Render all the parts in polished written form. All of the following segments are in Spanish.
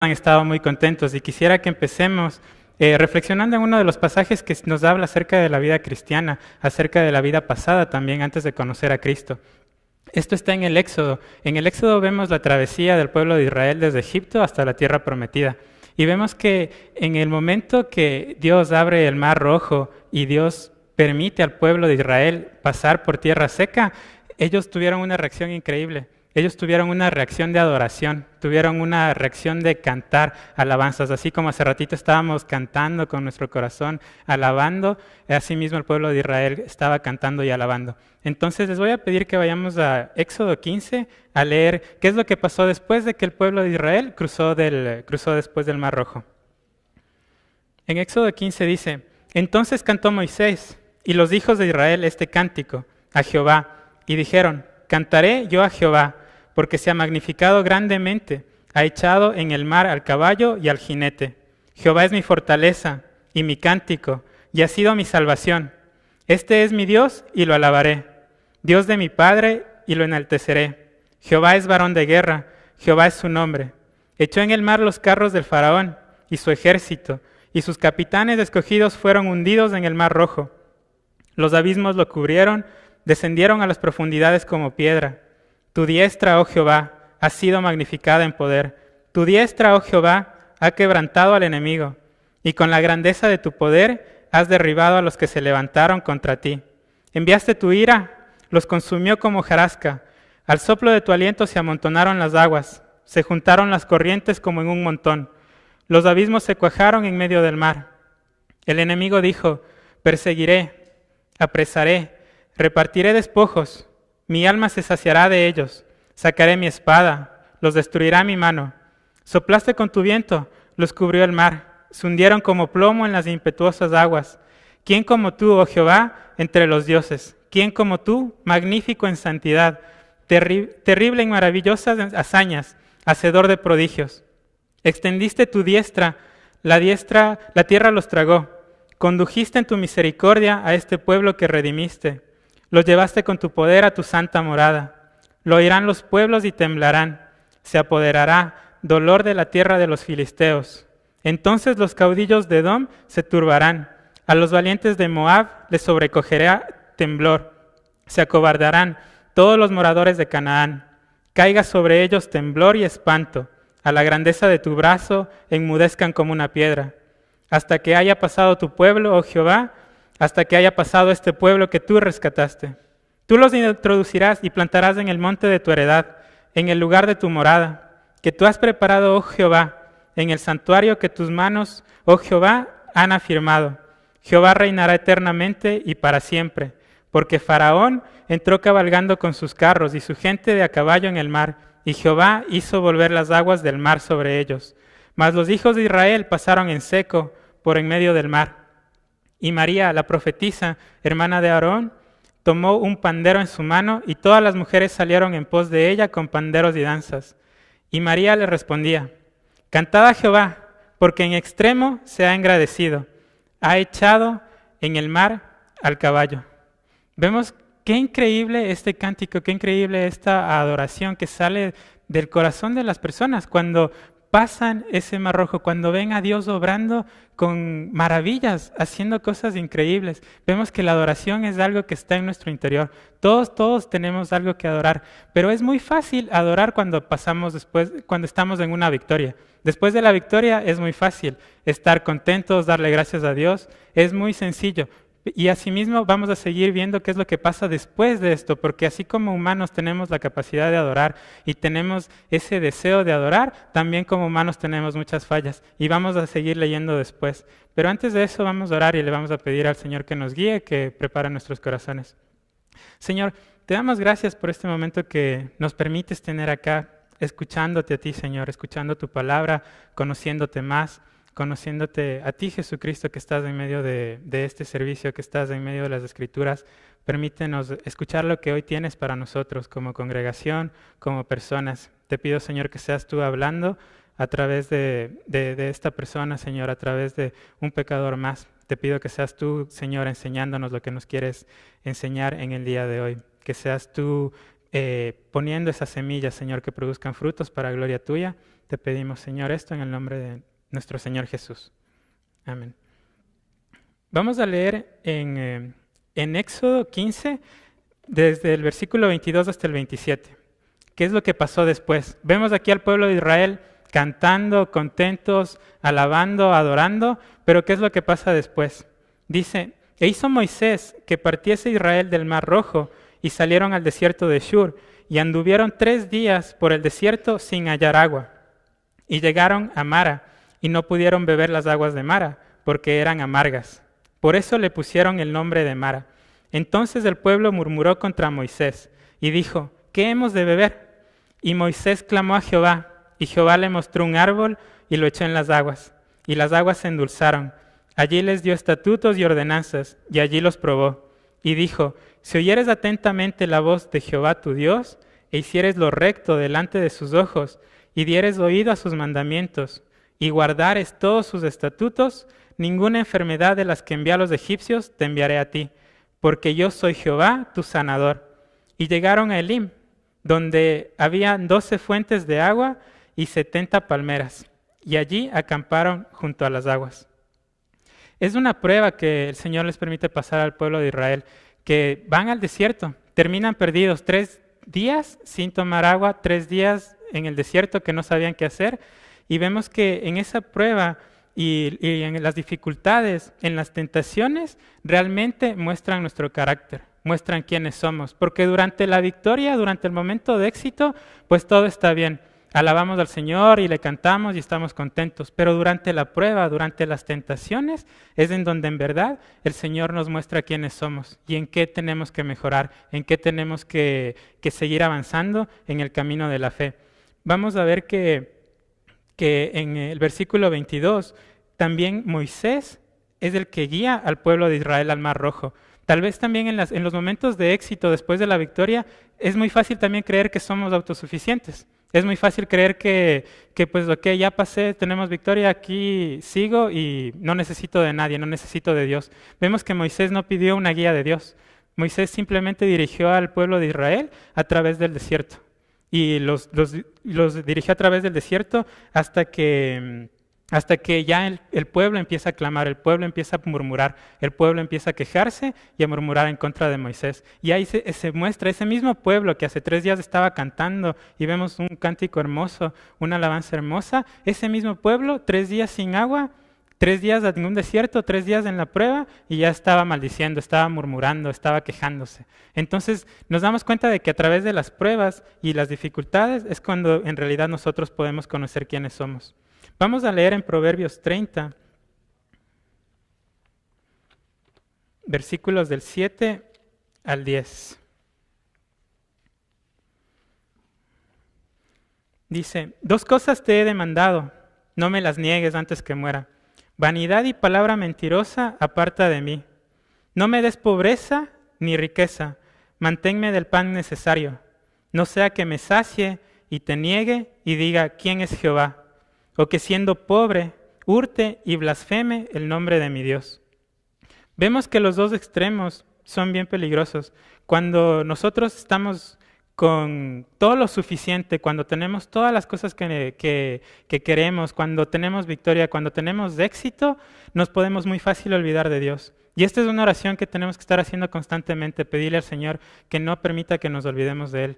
han estado muy contentos y quisiera que empecemos reflexionando en uno de los pasajes que nos habla acerca de la vida cristiana, acerca de la vida pasada también antes de conocer a Cristo. Esto está en el Éxodo. En el Éxodo vemos la travesía del pueblo de Israel desde Egipto hasta la tierra prometida. Y vemos que en el momento que Dios abre el mar rojo y Dios permite al pueblo de Israel pasar por tierra seca, ellos tuvieron una reacción increíble. Ellos tuvieron una reacción de adoración, tuvieron una reacción de cantar alabanzas, así como hace ratito estábamos cantando con nuestro corazón, alabando, así mismo el pueblo de Israel estaba cantando y alabando. Entonces les voy a pedir que vayamos a Éxodo 15 a leer qué es lo que pasó después de que el pueblo de Israel cruzó después del Mar Rojo. En Éxodo 15 dice: Entonces cantó Moisés y los hijos de Israel este cántico a Jehová, y dijeron: Cantaré yo a Jehová, porque se ha magnificado grandemente, ha echado en el mar al caballo y al jinete. Jehová es mi fortaleza y mi cántico, y ha sido mi salvación. Este es mi Dios, y lo alabaré. Dios de mi Padre, y lo enalteceré. Jehová es varón de guerra, Jehová es su nombre. Echó en el mar los carros del faraón, y su ejército, y sus capitanes escogidos fueron hundidos en el mar rojo. Los abismos lo cubrieron, descendieron a las profundidades como piedra. Tu diestra, oh Jehová, ha sido magnificada en poder. Tu diestra, oh Jehová, ha quebrantado al enemigo, y con la grandeza de tu poder has derribado a los que se levantaron contra ti. Enviaste tu ira, los consumió como hojarasca. Al soplo de tu aliento se amontonaron las aguas, se juntaron las corrientes como en un montón. Los abismos se cuajaron en medio del mar. El enemigo dijo: perseguiré, apresaré, repartiré despojos, mi alma se saciará de ellos. Sacaré mi espada, los destruirá mi mano. Soplaste con tu viento, los cubrió el mar, se hundieron como plomo en las impetuosas aguas. ¿Quién como tú, oh Jehová, entre los dioses? ¿Quién como tú, magnífico en santidad, terrible en maravillosas hazañas, hacedor de prodigios? Extendiste tu diestra, la tierra los tragó. Condujiste en tu misericordia a este pueblo que redimiste. Los llevaste con tu poder a tu santa morada. Lo oirán los pueblos y temblarán. Se apoderará dolor de la tierra de los filisteos. Entonces los caudillos de Edom se turbarán. A los valientes de Moab les sobrecogerá temblor. Se acobardarán todos los moradores de Canaán. Caiga sobre ellos temblor y espanto. A la grandeza de tu brazo enmudezcan como una piedra. Hasta que haya pasado tu pueblo, oh Jehová, hasta que haya pasado este pueblo que tú rescataste. Tú los introducirás y plantarás en el monte de tu heredad, en el lugar de tu morada, que tú has preparado, oh Jehová, en el santuario que tus manos, oh Jehová, han afirmado. Jehová reinará eternamente y para siempre, porque Faraón entró cabalgando con sus carros y su gente de a caballo en el mar, y Jehová hizo volver las aguas del mar sobre ellos. Mas los hijos de Israel pasaron en seco por en medio del mar. Y María, la profetisa, hermana de Aarón, tomó un pandero en su mano, y todas las mujeres salieron en pos de ella con panderos y danzas. Y María le respondía: Cantad a Jehová, porque en extremo se ha engrandecido, ha echado en el mar al caballo. Vemos qué increíble este cántico, qué increíble esta adoración que sale del corazón de las personas cuando pasan ese mar rojo, cuando ven a Dios obrando con maravillas, haciendo cosas increíbles. Vemos que la adoración es algo que está en nuestro interior. Todos tenemos algo que adorar, pero es muy fácil adorar cuando estamos en una victoria. Después de la victoria es muy fácil estar contentos, darle gracias a Dios, es muy sencillo. Y asimismo vamos a seguir viendo qué es lo que pasa después de esto, porque así como humanos tenemos la capacidad de adorar y tenemos ese deseo de adorar, también como humanos tenemos muchas fallas y vamos a seguir leyendo después. Pero antes de eso vamos a orar y le vamos a pedir al Señor que nos guíe, que prepare nuestros corazones. Señor, te damos gracias por este momento que nos permites tener acá, escuchándote a ti, Señor, escuchando tu palabra, conociéndote más, conociéndote a ti, Jesucristo, que estás en medio de este servicio, que estás en medio de las Escrituras. Permítenos escuchar lo que hoy tienes para nosotros como congregación, como personas. Te pido, Señor, que seas tú hablando a través de esta persona, Señor, a través de un pecador más. Te pido que seas tú, Señor, enseñándonos lo que nos quieres enseñar en el día de hoy. Que seas tú poniendo esas semillas, Señor, que produzcan frutos para gloria tuya. Te pedimos, Señor, esto en el nombre de nuestro Señor Jesús. Amén. Vamos a leer en Éxodo 15, desde el versículo 22 hasta el 27. ¿Qué es lo que pasó después? Vemos aquí al pueblo de Israel cantando, contentos, alabando, adorando, pero ¿qué es lo que pasa después? Dice, e hizo Moisés que partiese Israel del Mar Rojo, y salieron al desierto de Shur, y anduvieron 3 días por el desierto sin hallar agua. Y llegaron a Mara, y no pudieron beber las aguas de Mara, porque eran amargas. Por eso le pusieron el nombre de Mara. Entonces el pueblo murmuró contra Moisés, y dijo, ¿qué hemos de beber? Y Moisés clamó a Jehová, y Jehová le mostró un árbol, y lo echó en las aguas. Y las aguas se endulzaron. Allí les dio estatutos y ordenanzas, y allí los probó. Y dijo, si oyeres atentamente la voz de Jehová tu Dios, e hicieres lo recto delante de sus ojos, y dieres oído a sus mandamientos, y guardares todos sus estatutos, ninguna enfermedad de las que envié a los egipcios te enviaré a ti, porque yo soy Jehová tu sanador. Y llegaron a Elim, donde había 12 fuentes de agua y 70 palmeras, y allí acamparon junto a las aguas. Es una prueba que el Señor les permite pasar al pueblo de Israel, que van al desierto, terminan perdidos 3 días sin tomar agua, 3 días en el desierto que no sabían qué hacer, y vemos que en esa prueba y en las dificultades, en las tentaciones, realmente muestran nuestro carácter, muestran quiénes somos, porque durante la victoria, durante el momento de éxito, pues todo está bien. Alabamos al Señor y le cantamos y estamos contentos, pero durante la prueba, durante las tentaciones, es en donde en verdad el Señor nos muestra quiénes somos y en qué tenemos que mejorar, en qué tenemos que seguir avanzando en el camino de la fe. Vamos a ver que en el versículo 22, también Moisés es el que guía al pueblo de Israel al Mar Rojo. Tal vez también en los momentos de éxito después de la victoria, es muy fácil también creer que somos autosuficientes. Es muy fácil creer que pues ok, ya pasé, tenemos victoria, aquí sigo y no necesito de nadie, no necesito de Dios. Vemos que Moisés no pidió una guía de Dios. Moisés simplemente dirigió al pueblo de Israel a través del desierto. Y los dirigió a través del desierto hasta que ya el pueblo empieza a clamar, el pueblo empieza a murmurar, el pueblo empieza a quejarse y a murmurar en contra de Moisés. Y ahí se muestra ese mismo pueblo que hace 3 días estaba cantando y vemos un cántico hermoso, una alabanza hermosa. Ese mismo pueblo, 3 días sin agua, 3 días en un desierto, 3 días en la prueba y ya estaba maldiciendo, estaba murmurando, estaba quejándose. Entonces nos damos cuenta de que a través de las pruebas y las dificultades es cuando en realidad nosotros podemos conocer quiénes somos. Vamos a leer en Proverbios 30, versículos del 7 al 10. Dice, 2 cosas te he demandado, no me las niegues antes que muera. Vanidad y palabra mentirosa aparta de mí. No me des pobreza ni riqueza, manténme del pan necesario. No sea que me sacie y te niegue y diga, ¿quién es Jehová? O que siendo pobre, hurte y blasfeme el nombre de mi Dios. Vemos que los 2 extremos son bien peligrosos. Cuando nosotros estamos con todo lo suficiente, cuando tenemos todas las cosas que queremos, cuando tenemos victoria, cuando tenemos éxito, nos podemos muy fácil olvidar de Dios. Y esta es una oración que tenemos que estar haciendo constantemente, pedirle al Señor que no permita que nos olvidemos de Él.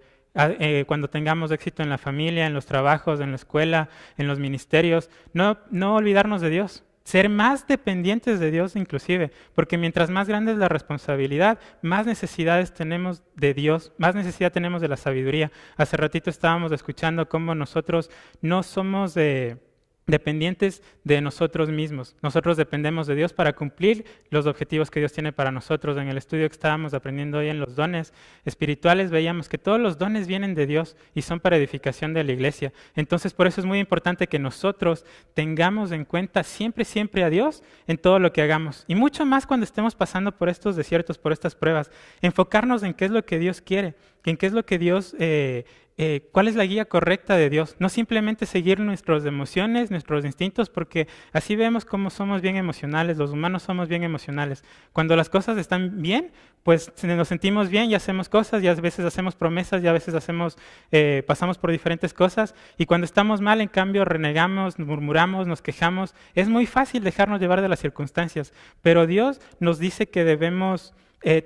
Cuando tengamos éxito en la familia, en los trabajos, en la escuela, en los ministerios, no olvidarnos de Dios. Ser más dependientes de Dios inclusive, porque mientras más grande es la responsabilidad, más necesidades tenemos de Dios, más necesidad tenemos de la sabiduría. Hace ratito estábamos escuchando cómo nosotros no somos dependientes de nosotros mismos. Nosotros dependemos de Dios para cumplir los objetivos que Dios tiene para nosotros. En el estudio que estábamos aprendiendo hoy en los dones espirituales, veíamos que todos los dones vienen de Dios y son para edificación de la iglesia. Entonces, por eso es muy importante que nosotros tengamos en cuenta siempre, siempre a Dios en todo lo que hagamos. Y mucho más cuando estemos pasando por estos desiertos, por estas pruebas. Enfocarnos en qué es lo que Dios quiere. en qué es lo que Dios, cuál es la guía correcta de Dios. No simplemente seguir nuestras emociones, nuestros instintos, porque así vemos cómo somos bien emocionales, los humanos somos bien emocionales. Cuando las cosas están bien, pues nos sentimos bien y hacemos cosas, y a veces hacemos promesas, y a veces pasamos por diferentes cosas, y cuando estamos mal, en cambio, renegamos, murmuramos, nos quejamos. Es muy fácil dejarnos llevar de las circunstancias, pero Dios nos dice que debemos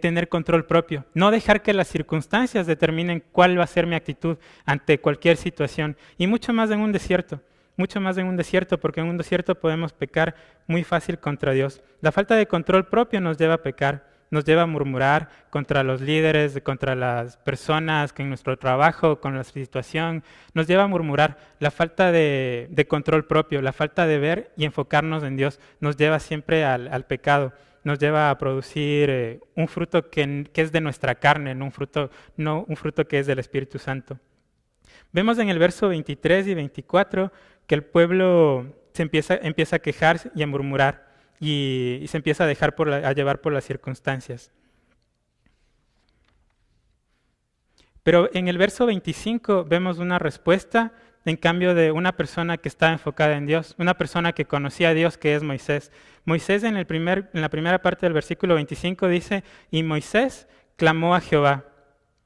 tener control propio, no dejar que las circunstancias determinen cuál va a ser mi actitud ante cualquier situación, y mucho más en un desierto. Mucho más en un desierto, porque en un desierto podemos pecar muy fácil contra Dios. La falta de control propio nos lleva a pecar, nos lleva a murmurar contra los líderes, contra las personas, que en nuestro trabajo, con la situación, nos lleva a murmurar. La falta de control propio, la falta de ver y enfocarnos en Dios, nos lleva siempre al pecado, nos lleva a producir un fruto que es de nuestra carne, no un fruto que es del Espíritu Santo. Vemos en el verso 23 y 24 que el pueblo se empieza a quejar y a murmurar, y se empieza a dejar a llevar por las circunstancias. Pero en el verso 25 vemos una respuesta, en cambio, de una persona que estaba enfocada en Dios, una persona que conocía a Dios, que es Moisés. Moisés en la primera parte del versículo 25 dice: y Moisés clamó a Jehová.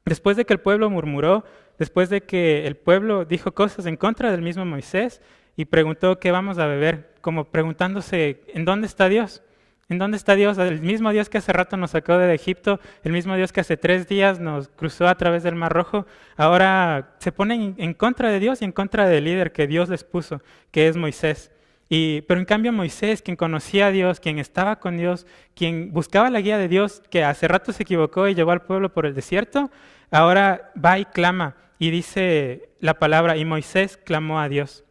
Después de que el pueblo murmuró, después de que el pueblo dijo cosas en contra del mismo Moisés y preguntó qué vamos a beber, como preguntándose, ¿en dónde está Dios? ¿En dónde está Dios? El mismo Dios que hace rato nos sacó de Egipto, el mismo Dios que hace 3 días nos cruzó a través del Mar Rojo, ahora se ponen en contra de Dios y en contra del líder que Dios les puso, que es Moisés. Pero en cambio Moisés, quien conocía a Dios, quien estaba con Dios, quien buscaba la guía de Dios, que hace rato se equivocó y llevó al pueblo por el desierto, ahora va y clama, y dice la palabra: y Moisés clamó a Dios.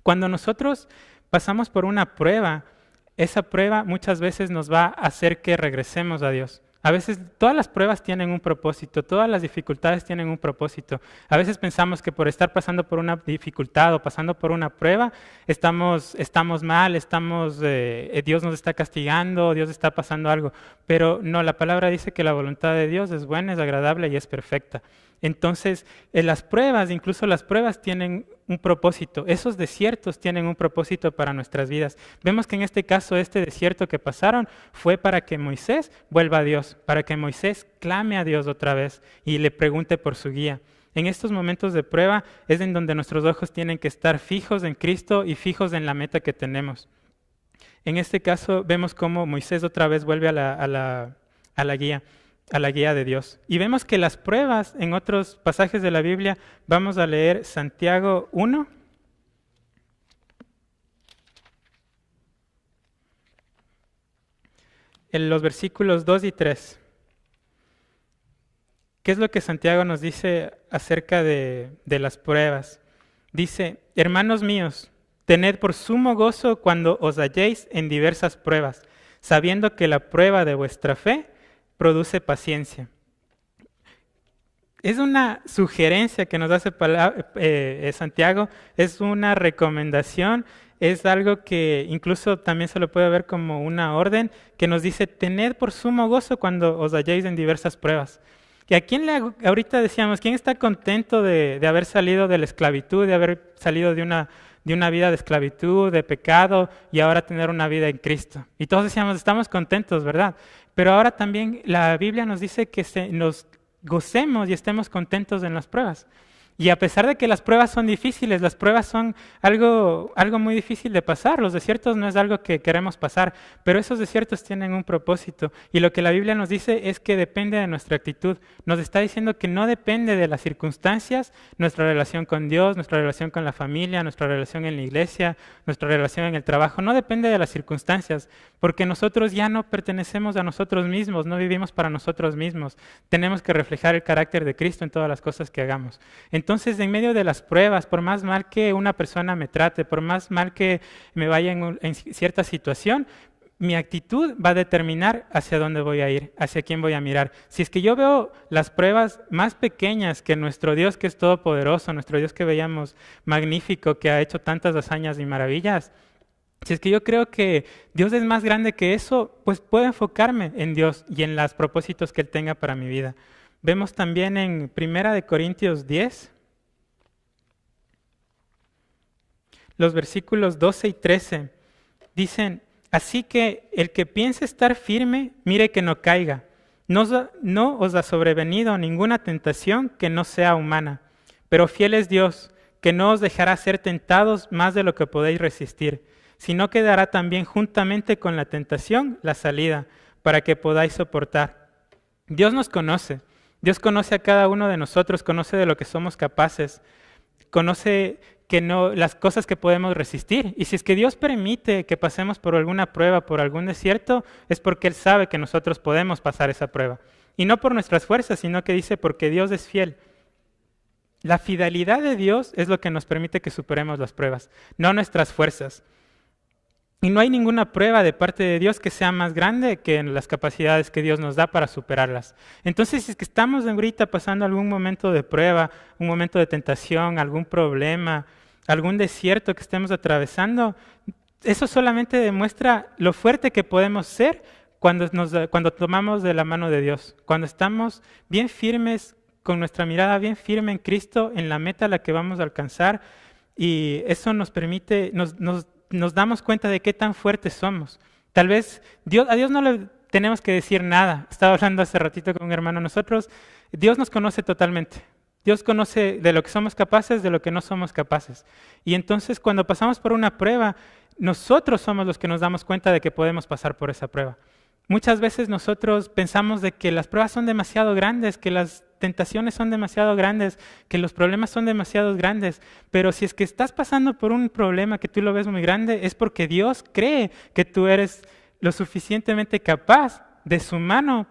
Cuando nosotros pasamos por una prueba, esa prueba muchas veces nos va a hacer que regresemos a Dios. A veces todas las pruebas tienen un propósito, todas las dificultades tienen un propósito. A veces pensamos que por estar pasando por una dificultad o pasando por una prueba, estamos mal, Dios nos está castigando, Dios está pasando algo. Pero no, la palabra dice que la voluntad de Dios es buena, es agradable y es perfecta. Entonces, las pruebas, incluso las pruebas tienen un propósito. Esos desiertos tienen un propósito para nuestras vidas. Vemos que en este caso, este desierto que pasaron fue para que Moisés vuelva a Dios, para que Moisés clame a Dios otra vez y le pregunte por su guía. En estos momentos de prueba es en donde nuestros ojos tienen que estar fijos en Cristo y fijos en la meta que tenemos. En este caso vemos cómo Moisés otra vez vuelve a la guía de Dios. Y vemos que las pruebas en otros pasajes de la Biblia, vamos a leer Santiago 1. En los versículos 2 y 3. ¿Qué es lo que Santiago nos dice acerca de las pruebas? Dice: hermanos míos, tened por sumo gozo cuando os halléis en diversas pruebas, sabiendo que la prueba de vuestra fe produce paciencia. Es una sugerencia que nos hace Santiago, es una recomendación, es algo que incluso también se lo puede ver como una orden, que nos dice: tened por sumo gozo cuando os halléis en diversas pruebas. ¿Y a quién ahorita decíamos, quién está contento de haber salido de la esclavitud, de haber salido de una vida de esclavitud, de pecado, y ahora tener una vida en Cristo? Y todos decíamos, estamos contentos, ¿verdad? Pero ahora también la Biblia nos dice que nos gocemos y estemos contentos en las pruebas. Y a pesar de que las pruebas son difíciles, las pruebas son algo muy difícil de pasar. Los desiertos no es algo que queremos pasar, pero esos desiertos tienen un propósito. Y lo que la Biblia nos dice es que depende de nuestra actitud. Nos está diciendo que no depende de las circunstancias, nuestra relación con Dios, nuestra relación con la familia, nuestra relación en la iglesia, nuestra relación en el trabajo. No depende de las circunstancias, porque nosotros ya no pertenecemos a nosotros mismos, no vivimos para nosotros mismos. Tenemos que reflejar el carácter de Cristo en todas las cosas que hagamos. Entonces, en medio de las pruebas, por más mal que una persona me trate, por más mal que me vaya en cierta situación, mi actitud va a determinar hacia dónde voy a ir, hacia quién voy a mirar. Si es que yo veo las pruebas más pequeñas que nuestro Dios, que es todopoderoso, nuestro Dios que veíamos magnífico, que ha hecho tantas hazañas y maravillas, si es que yo creo que Dios es más grande que eso, pues puedo enfocarme en Dios y en los propósitos que Él tenga para mi vida. Vemos también en 1 Corintios 10, los versículos 12 y 13, dicen: así que el que piense estar firme, mire que no caiga. No os ha sobrevenido ninguna tentación que no sea humana, pero fiel es Dios, que no os dejará ser tentados más de lo que podéis resistir, sino que dará también juntamente con la tentación la salida, para que podáis soportar. Dios nos conoce. Dios conoce a cada uno de nosotros, conoce de lo que somos capaces, conoce las cosas que podemos resistir. Y si es que Dios permite que pasemos por alguna prueba, por algún desierto, es porque Él sabe que nosotros podemos pasar esa prueba. Y no por nuestras fuerzas, sino que dice porque Dios es fiel. La fidelidad de Dios es lo que nos permite que superemos las pruebas, no nuestras fuerzas. Y no hay ninguna prueba de parte de Dios que sea más grande que las capacidades que Dios nos da para superarlas. Entonces, si es que estamos ahorita pasando algún momento de prueba, un momento de tentación, algún problema, algún desierto que estemos atravesando, eso solamente demuestra lo fuerte que podemos ser cuando tomamos de la mano de Dios, cuando estamos bien firmes, con nuestra mirada bien firme en Cristo, en la meta a la que vamos a alcanzar, y eso nos permite, nos damos cuenta de qué tan fuertes somos. Tal vez a Dios no le tenemos que decir nada. Estaba hablando hace ratito con un hermano. Dios nos conoce totalmente. Dios conoce de lo que somos capaces, de lo que no somos capaces. Y entonces cuando pasamos por una prueba, nosotros somos los que nos damos cuenta de que podemos pasar por esa prueba. Muchas veces nosotros pensamos de que las pruebas son demasiado grandes, que las tentaciones son demasiado grandes, que los problemas son demasiado grandes, pero si es que estás pasando por un problema que tú lo ves muy grande, es porque Dios cree que tú eres lo suficientemente capaz de su mano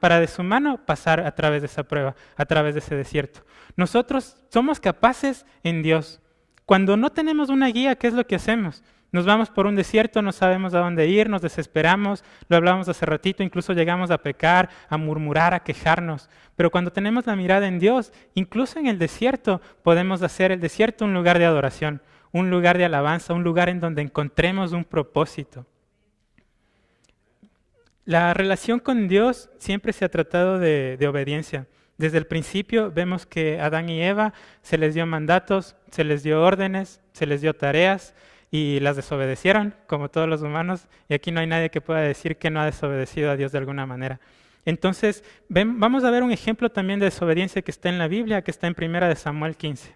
pasar a través de esa prueba, a través de ese desierto. Nosotros somos capaces en Dios. Cuando no tenemos una guía, ¿qué es lo que hacemos? Nos vamos por un desierto, no sabemos a dónde ir, nos desesperamos, lo hablábamos hace ratito, incluso llegamos a pecar, a murmurar, a quejarnos. Pero cuando tenemos la mirada en Dios, incluso en el desierto, podemos hacer el desierto un lugar de adoración, un lugar de alabanza, un lugar en donde encontremos un propósito. La relación con Dios siempre se ha tratado de obediencia. Desde el principio vemos que a Adán y Eva se les dio mandatos, se les dio órdenes, se les dio tareas, y las desobedecieron, como todos los humanos, y aquí no hay nadie que pueda decir que no ha desobedecido a Dios de alguna manera. Entonces, vamos a ver un ejemplo también de desobediencia que está en la Biblia, que está en 1 Samuel 15.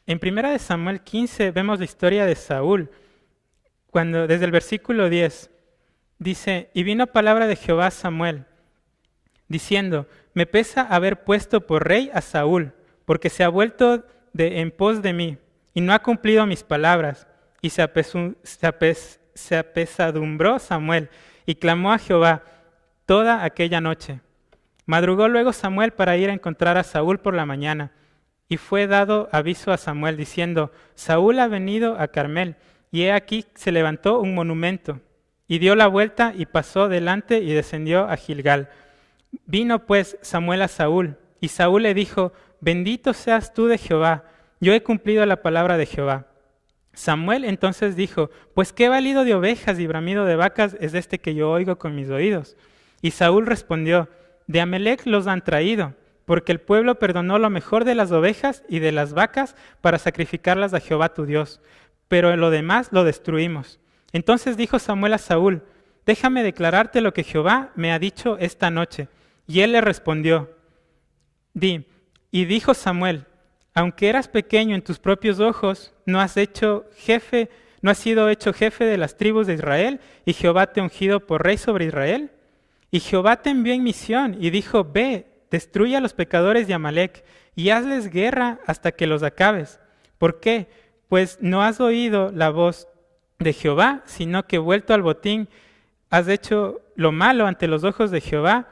En 1 Samuel 15 vemos la historia de Saúl, desde el versículo 10, dice: y vino palabra de Jehová a Samuel, diciendo: me pesa haber puesto por rey a Saúl, porque se ha vuelto en pos de mí, y no ha cumplido mis palabras. Y se apesadumbró Samuel, y clamó a Jehová toda aquella noche. Madrugó luego Samuel para ir a encontrar a Saúl por la mañana, y fue dado aviso a Samuel, diciendo: Saúl ha venido a Carmel, y he aquí se levantó un monumento. Y dio la vuelta, y pasó delante, y descendió a Gilgal. Vino pues Samuel a Saúl, y Saúl le dijo: bendito seas tú de Jehová, yo he cumplido la palabra de Jehová. Samuel entonces dijo: pues qué balido de ovejas y bramido de vacas es este que yo oigo con mis oídos. Y Saúl respondió: de Amelec los han traído, porque el pueblo perdonó lo mejor de las ovejas y de las vacas para sacrificarlas a Jehová tu Dios, pero lo demás lo destruimos. Entonces dijo Samuel a Saúl: déjame declararte lo que Jehová me ha dicho esta noche. Y él le respondió: y dijo Samuel: aunque eras pequeño en tus propios ojos, no has sido jefe de las tribus de Israel, y Jehová te ha ungido por rey sobre Israel. Y Jehová te envió en misión, y dijo: ve, destruye a los pecadores de Amalec, y hazles guerra hasta que los acabes. ¿Por qué? Pues no has oído la voz de Jehová, sino que vuelto al botín, has hecho lo malo ante los ojos de Jehová.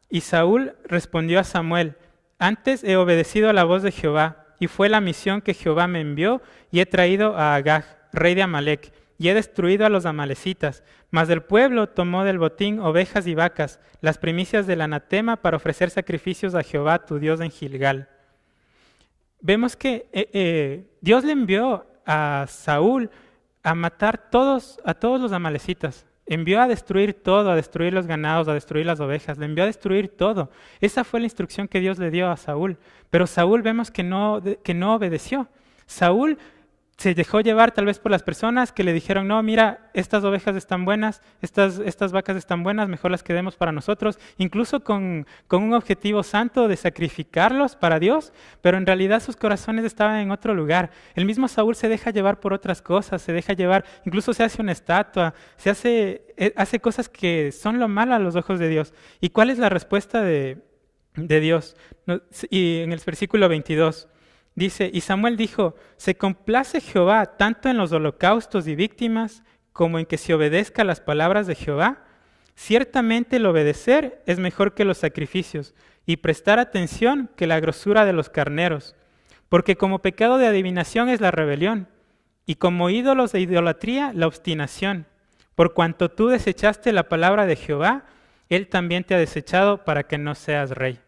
Y Saúl respondió a Samuel: antes he obedecido a la voz de Jehová, y fue la misión que Jehová me envió, y he traído a Agag, rey de Amalec, y he destruido a los amalecitas. Mas el pueblo tomó del botín ovejas y vacas, las primicias del anatema, para ofrecer sacrificios a Jehová tu Dios en Gilgal. Vemos que Dios le envió a Saúl a matar a todos los amalecitas, Envió a destruir todo, a destruir los ganados, a destruir las ovejas, le envió a destruir todo. Esa fue la instrucción que Dios le dio a Saúl. Pero Saúl vemos que no obedeció. Saúl se dejó llevar tal vez por las personas que le dijeron, no, mira, estas ovejas están buenas, estas vacas están buenas, mejor las quedemos para nosotros, incluso con un objetivo santo de sacrificarlos para Dios, pero en realidad sus corazones estaban en otro lugar. El mismo Saúl se deja llevar por otras cosas, se deja llevar, incluso se hace una estatua, hace cosas que son lo malo a los ojos de Dios. ¿Y cuál es la respuesta de Dios? Y en el versículo 22, dice, y Samuel dijo, se complace Jehová tanto en los holocaustos y víctimas como en que se obedezca las palabras de Jehová. Ciertamente el obedecer es mejor que los sacrificios y prestar atención que la grosura de los carneros. Porque como pecado de adivinación es la rebelión y como ídolos de idolatría la obstinación. Por cuanto tú desechaste la palabra de Jehová, Él también te ha desechado para que no seas rey.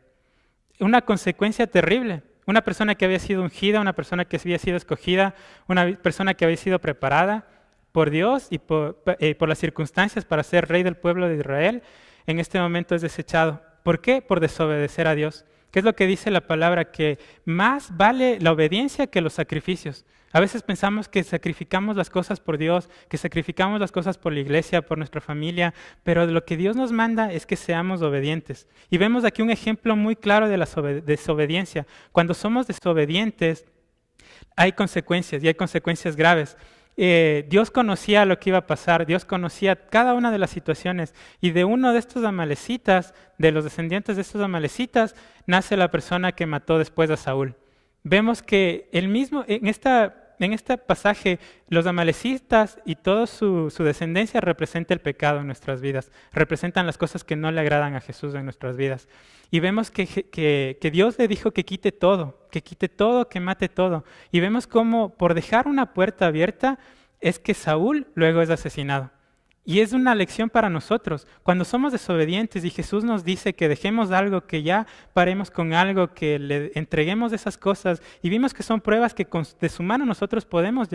Una consecuencia terrible. Una persona que había sido ungida, una persona que había sido escogida, una persona que había sido preparada por Dios y por las circunstancias para ser rey del pueblo de Israel, en este momento es desechado. ¿Por qué? Por desobedecer a Dios. ¿Qué es lo que dice la palabra? Que más vale la obediencia que los sacrificios. A veces pensamos que sacrificamos las cosas por Dios, que sacrificamos las cosas por la iglesia, por nuestra familia, pero lo que Dios nos manda es que seamos obedientes. Y vemos aquí un ejemplo muy claro de la desobediencia. Cuando somos desobedientes, hay consecuencias y hay consecuencias graves. Dios conocía lo que iba a pasar, Dios conocía cada una de las situaciones y de uno de estos amalecitas, de los descendientes de estos amalecitas, nace la persona que mató después a Saúl. Vemos que en este pasaje, los amalecitas y toda su descendencia representa el pecado en nuestras vidas, representan las cosas que no le agradan a Jesús en nuestras vidas. Y vemos que Dios le dijo que quite todo, que mate todo. Y vemos cómo por dejar una puerta abierta es que Saúl luego es asesinado. Y es una lección para nosotros. Cuando somos desobedientes y Jesús nos dice que dejemos algo, que ya paremos con algo, que le entreguemos esas cosas, y vimos que son pruebas que de su mano nosotros podemos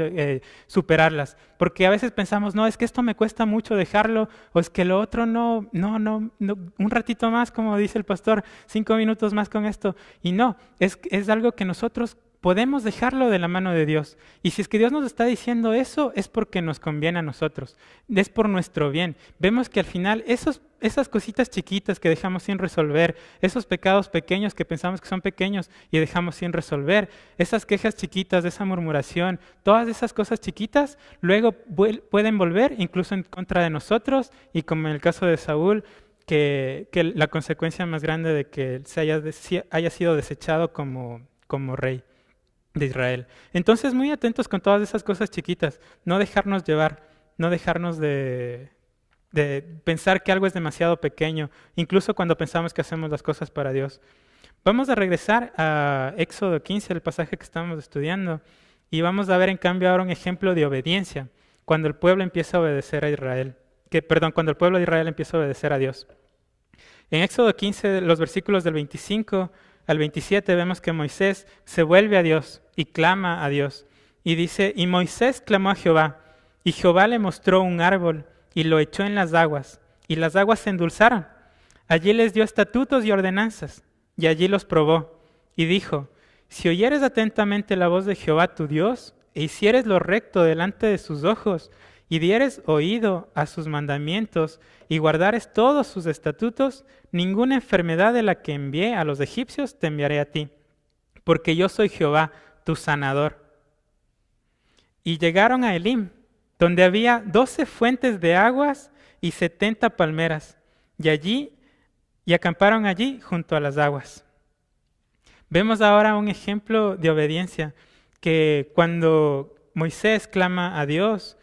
superarlas. Porque a veces pensamos, no, es que esto me cuesta mucho dejarlo, o es que lo otro no, un ratito más, como dice el pastor, 5 minutos más con esto. Y no, es algo que nosotros podemos dejarlo de la mano de Dios. Y si es que Dios nos está diciendo eso, es porque nos conviene a nosotros. Es por nuestro bien. Vemos que al final esas cositas chiquitas que dejamos sin resolver, esos pecados pequeños que pensamos que son pequeños y dejamos sin resolver, esas quejas chiquitas, esa murmuración, todas esas cosas chiquitas, luego pueden volver incluso en contra de nosotros, y como en el caso de Saúl, que la consecuencia más grande de que haya sido desechado como rey de Israel. Entonces, muy atentos con todas esas cosas chiquitas, no dejarnos llevar, no dejarnos de pensar que algo es demasiado pequeño, incluso cuando pensamos que hacemos las cosas para Dios. Vamos a regresar a Éxodo 15, el pasaje que estamos estudiando, y vamos a ver en cambio ahora un ejemplo de obediencia, cuando el pueblo empieza a obedecer a Israel, cuando el pueblo de Israel empieza a obedecer a Dios. En Éxodo 15, los versículos del 25 al 27 vemos que Moisés se vuelve a Dios y clama a Dios. Y dice, y Moisés clamó a Jehová, y Jehová le mostró un árbol y lo echó en las aguas, y las aguas se endulzaron. Allí les dio estatutos y ordenanzas, y allí los probó. Y dijo, si oyeres atentamente la voz de Jehová tu Dios, e hicieres lo recto delante de sus ojos, y dieres oído a sus mandamientos, y guardares todos sus estatutos, ninguna enfermedad de la que envié a los egipcios te enviaré a ti, porque yo soy Jehová, tu sanador. Y llegaron a Elim, donde había 12 fuentes de aguas y 70 palmeras, y acamparon allí junto a las aguas. Vemos ahora un ejemplo de obediencia, que cuando Moisés clama a Dios,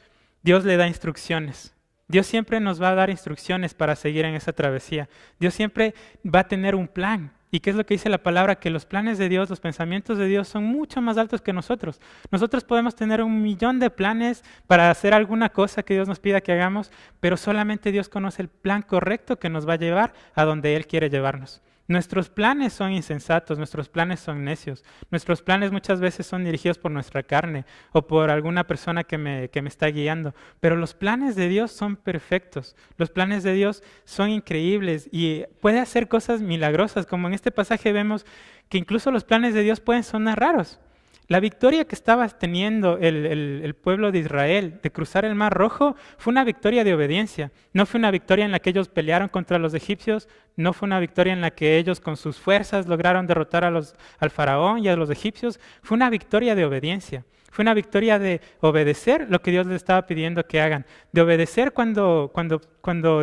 Dios le da instrucciones. Dios siempre nos va a dar instrucciones para seguir en esa travesía. Dios siempre va a tener un plan. ¿Y qué es lo que dice la palabra? Que los planes de Dios, los pensamientos de Dios son mucho más altos que nosotros. Nosotros podemos tener 1,000,000 de planes para hacer alguna cosa que Dios nos pida que hagamos, pero solamente Dios conoce el plan correcto que nos va a llevar a donde Él quiere llevarnos. Nuestros planes son insensatos, nuestros planes son necios, nuestros planes muchas veces son dirigidos por nuestra carne o por alguna persona que me está guiando, pero los planes de Dios son perfectos, los planes de Dios son increíbles y puede hacer cosas milagrosas, como en este pasaje vemos que incluso los planes de Dios pueden sonar raros. La victoria que estaba teniendo el pueblo de Israel de cruzar el Mar Rojo fue una victoria de obediencia. No fue una victoria en la que ellos pelearon contra los egipcios, no fue una victoria en la que ellos con sus fuerzas lograron derrotar al faraón y a los egipcios. Fue una victoria de obediencia. Fue una victoria de obedecer lo que Dios les estaba pidiendo que hagan, de obedecer cuando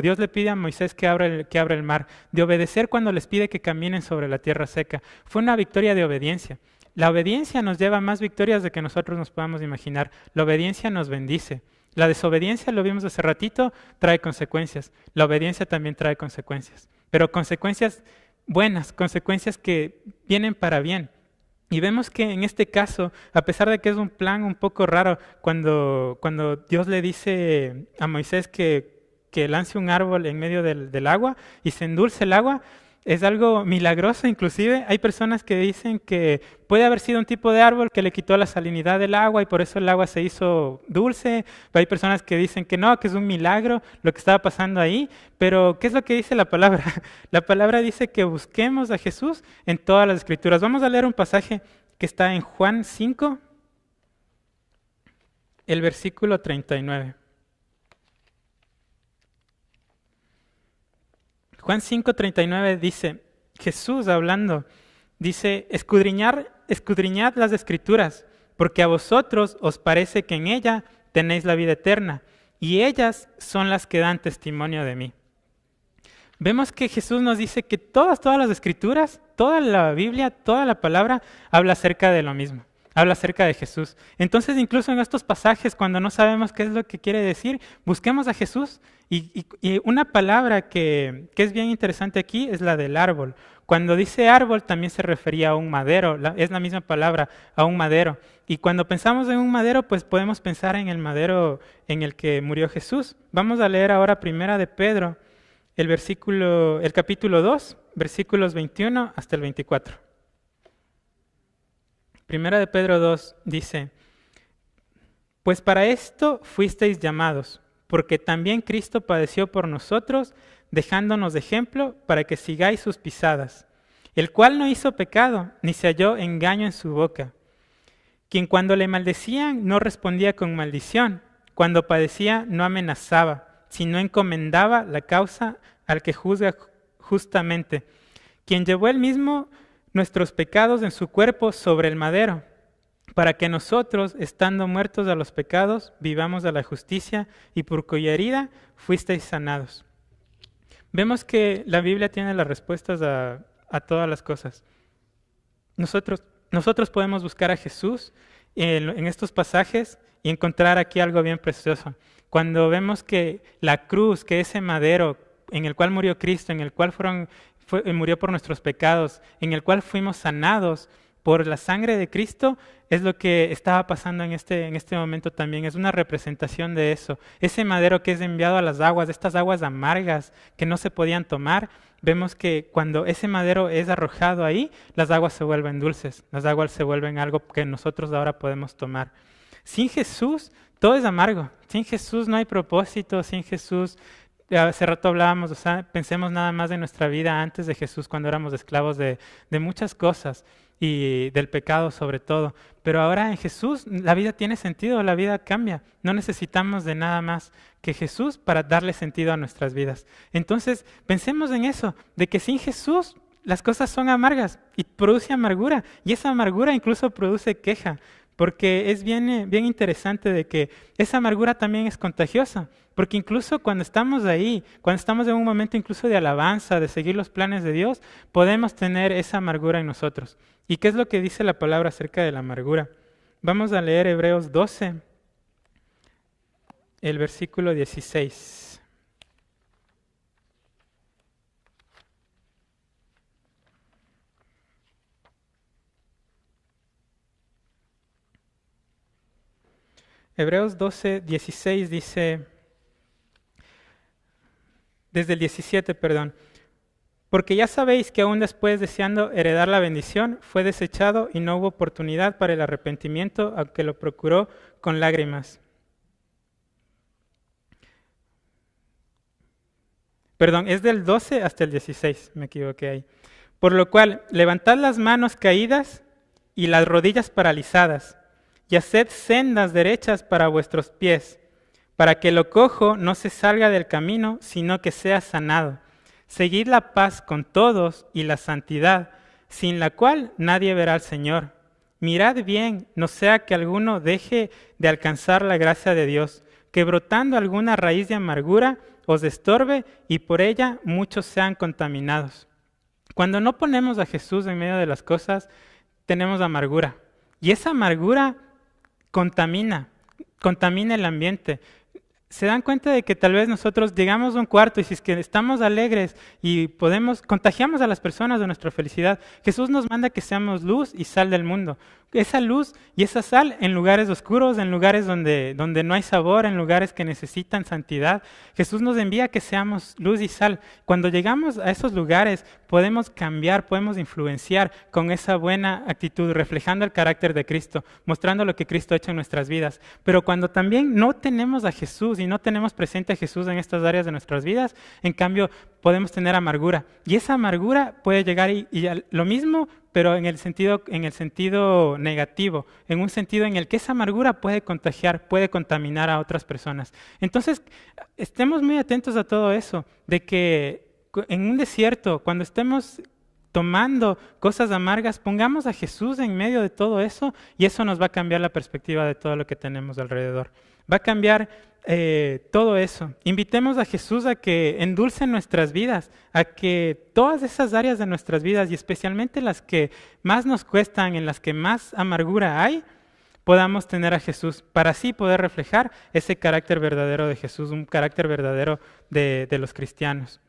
Dios le pide a Moisés que abra el mar, de obedecer cuando les pide que caminen sobre la tierra seca. Fue una victoria de obediencia. La obediencia nos lleva a más victorias de que nosotros nos podamos imaginar. La obediencia nos bendice. La desobediencia, lo vimos hace ratito, trae consecuencias. La obediencia también trae consecuencias, pero consecuencias buenas, consecuencias que vienen para bien. Y vemos que en este caso, a pesar de que es un plan un poco raro, cuando Dios le dice a Moisés que lance un árbol en medio del agua y se endulce el agua, es algo milagroso. Inclusive hay personas que dicen que puede haber sido un tipo de árbol que le quitó la salinidad del agua y por eso el agua se hizo dulce. Pero hay personas que dicen que no, que es un milagro lo que estaba pasando ahí. Pero ¿qué es lo que dice la palabra? La palabra dice que busquemos a Jesús en todas las Escrituras. Vamos a leer un pasaje que está en Juan 5, el versículo 39. Juan 5:39 dice, Jesús hablando, dice, escudriñad las Escrituras, porque a vosotros os parece que en ella tenéis la vida eterna, y ellas son las que dan testimonio de mí. Vemos que Jesús nos dice que todas las Escrituras, toda la Biblia, toda la palabra habla acerca de lo mismo. Habla acerca de Jesús. Entonces, incluso en estos pasajes, cuando no sabemos qué es lo que quiere decir, busquemos a Jesús. Y una palabra que es bien interesante aquí es la del árbol. Cuando dice árbol, también se refería a un madero. Es la misma palabra, a un madero. Y cuando pensamos en un madero, pues podemos pensar en el madero en el que murió Jesús. Vamos a leer ahora Primera de Pedro, el capítulo 2, versículos 21 hasta el 24. Primera de Pedro 2 dice, pues para esto fuisteis llamados, porque también Cristo padeció por nosotros, dejándonos de ejemplo para que sigáis sus pisadas, el cual no hizo pecado, ni se halló engaño en su boca, quien cuando le maldecían no respondía con maldición, cuando padecía no amenazaba, sino encomendaba la causa al que juzga justamente, quien llevó él mismo nuestros pecados en su cuerpo sobre el madero, para que nosotros, estando muertos a los pecados, vivamos a la justicia, y por cuya herida fuisteis sanados. Vemos que la Biblia tiene las respuestas a todas las cosas. Nosotros podemos buscar a Jesús en estos pasajes y encontrar aquí algo bien precioso. Cuando vemos que la cruz, que ese madero en el cual murió Cristo, en el cual murió por nuestros pecados, en el cual fuimos sanados por la sangre de Cristo, es lo que estaba pasando en este momento también. Es una representación de eso. Ese madero que es enviado a las aguas, estas aguas amargas que no se podían tomar, vemos que cuando ese madero es arrojado ahí, las aguas se vuelven dulces, las aguas se vuelven algo que nosotros ahora podemos tomar. Sin Jesús, todo es amargo. Sin Jesús no hay propósito, sin Jesús... Hace rato hablábamos, o sea, pensemos nada más de nuestra vida antes de Jesús, cuando éramos esclavos de muchas cosas y del pecado sobre todo. Pero ahora en Jesús la vida tiene sentido, la vida cambia. No necesitamos de nada más que Jesús para darle sentido a nuestras vidas. Entonces, pensemos en eso, de que sin Jesús las cosas son amargas y produce amargura. Y esa amargura incluso produce queja. Porque es bien interesante de que esa amargura también es contagiosa. Porque incluso cuando estamos ahí, cuando estamos en un momento incluso de alabanza, de seguir los planes de Dios, podemos tener esa amargura en nosotros. ¿Y qué es lo que dice la palabra acerca de la amargura? Vamos a leer Hebreos 12, el versículo 16. Hebreos 12, 16 dice, desde el 17, perdón, Porque ya sabéis que aún después, deseando heredar la bendición, fue desechado y no hubo oportunidad para el arrepentimiento, aunque lo procuró con lágrimas. Perdón, es del 12 hasta el 16, me equivoqué ahí. Por lo cual, levantad las manos caídas y las rodillas paralizadas, y haced sendas derechas para vuestros pies, para que lo cojo no se salga del camino, sino que sea sanado. Seguid la paz con todos y la santidad, sin la cual nadie verá al Señor. Mirad bien, no sea que alguno deje de alcanzar la gracia de Dios, que brotando alguna raíz de amargura os estorbe y por ella muchos sean contaminados. Cuando no ponemos a Jesús en medio de las cosas, tenemos amargura. Y esa amargura contamina el ambiente. Se dan cuenta de que tal vez nosotros llegamos a un cuarto y si es que estamos alegres y contagiamos a las personas de nuestra felicidad. Jesús nos manda que seamos luz y sal del mundo. Esa luz y esa sal en lugares oscuros, en lugares donde no hay sabor, en lugares que necesitan santidad. Jesús nos envía que seamos luz y sal. Cuando llegamos a esos lugares podemos cambiar, podemos influenciar con esa buena actitud, reflejando el carácter de Cristo, mostrando lo que Cristo ha hecho en nuestras vidas. Pero cuando también no tenemos a Jesús y no tenemos presente a Jesús en estas áreas de nuestras vidas, en cambio podemos tener amargura. Y esa amargura puede llegar y lo mismo, pero en el sentido negativo, en un sentido en el que esa amargura puede contagiar, puede contaminar a otras personas. Entonces, estemos muy atentos a todo eso, de que en un desierto, cuando estemos tomando cosas amargas, pongamos a Jesús en medio de todo eso y eso nos va a cambiar la perspectiva de todo lo que tenemos alrededor. Va a cambiar todo eso. Invitemos a Jesús a que endulce nuestras vidas, a que todas esas áreas de nuestras vidas y especialmente las que más nos cuestan, en las que más amargura hay, podamos tener a Jesús para así poder reflejar ese carácter verdadero de Jesús, un carácter verdadero de los cristianos.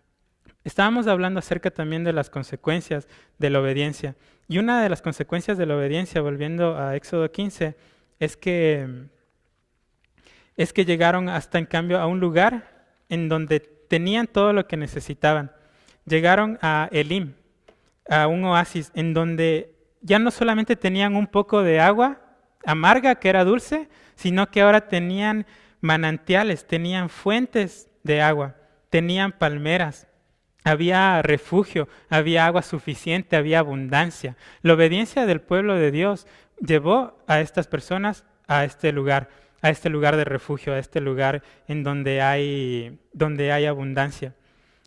Estábamos hablando acerca también de las consecuencias de la obediencia. Y una de las consecuencias de la obediencia, volviendo a Éxodo 15, es que llegaron hasta en cambio a un lugar en donde tenían todo lo que necesitaban. Llegaron a Elim, a un oasis, en donde ya no solamente tenían un poco de agua amarga que era dulce, sino que ahora tenían manantiales, tenían fuentes de agua, tenían palmeras. Había refugio, había agua suficiente, había abundancia. La obediencia del pueblo de Dios llevó a estas personas a este lugar de refugio, a este lugar en donde hay abundancia.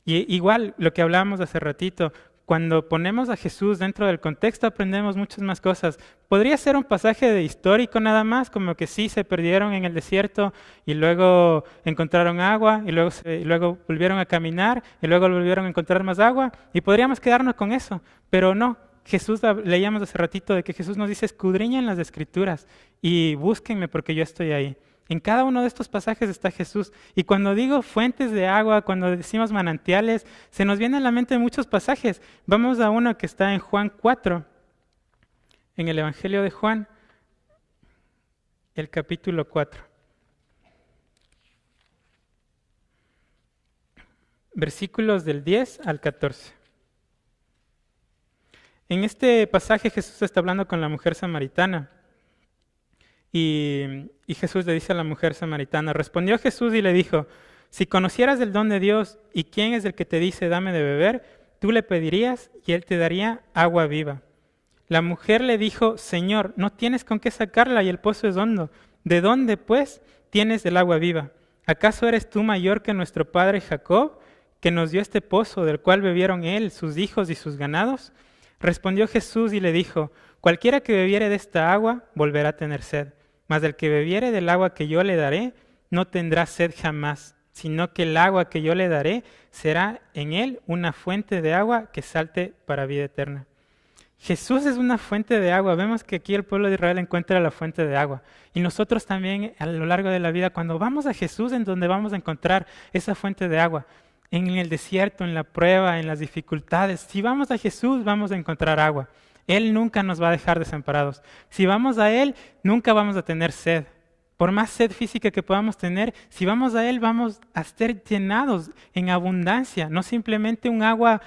Y igual, lo que hablábamos hace ratito, cuando ponemos a Jesús dentro del contexto aprendemos muchas más cosas. Podría ser un pasaje de histórico nada más, como que sí se perdieron en el desierto y luego encontraron agua y luego volvieron a caminar y luego volvieron a encontrar más agua y podríamos quedarnos con eso, pero no. Jesús, leíamos hace ratito de que Jesús nos dice, escudriñen las Escrituras y búsquenme porque yo estoy ahí. En cada uno de estos pasajes está Jesús. Y cuando digo fuentes de agua, cuando decimos manantiales, se nos vienen a la mente muchos pasajes. Vamos a uno que está en Juan 4, en el Evangelio de Juan, el capítulo 4. Versículos del 10 al 14. En este pasaje Jesús está hablando con la mujer samaritana. Y Jesús le dice a la mujer samaritana, respondió Jesús y le dijo, si conocieras el don de Dios y quién es el que te dice dame de beber, tú le pedirías y él te daría agua viva. La mujer le dijo, Señor, no tienes con qué sacarla y el pozo es hondo. ¿De dónde, pues, tienes el agua viva? ¿Acaso eres tú mayor que nuestro padre Jacob, que nos dio este pozo del cual bebieron él, sus hijos y sus ganados? Respondió Jesús y le dijo, cualquiera que bebiere de esta agua volverá a tener sed. Mas el que bebiere del agua que yo le daré, no tendrá sed jamás, sino que el agua que yo le daré será en él una fuente de agua que salte para vida eterna. Jesús es una fuente de agua. Vemos que aquí el pueblo de Israel encuentra la fuente de agua. Y nosotros también a lo largo de la vida, cuando vamos a Jesús, en donde vamos a encontrar esa fuente de agua. En el desierto, en la prueba, en las dificultades. Si vamos a Jesús, vamos a encontrar agua. Él nunca nos va a dejar desamparados. Si vamos a Él, nunca vamos a tener sed. por más sed física que podamos tener, si vamos a Él vamos a ser llenados en abundancia, no simplemente un agua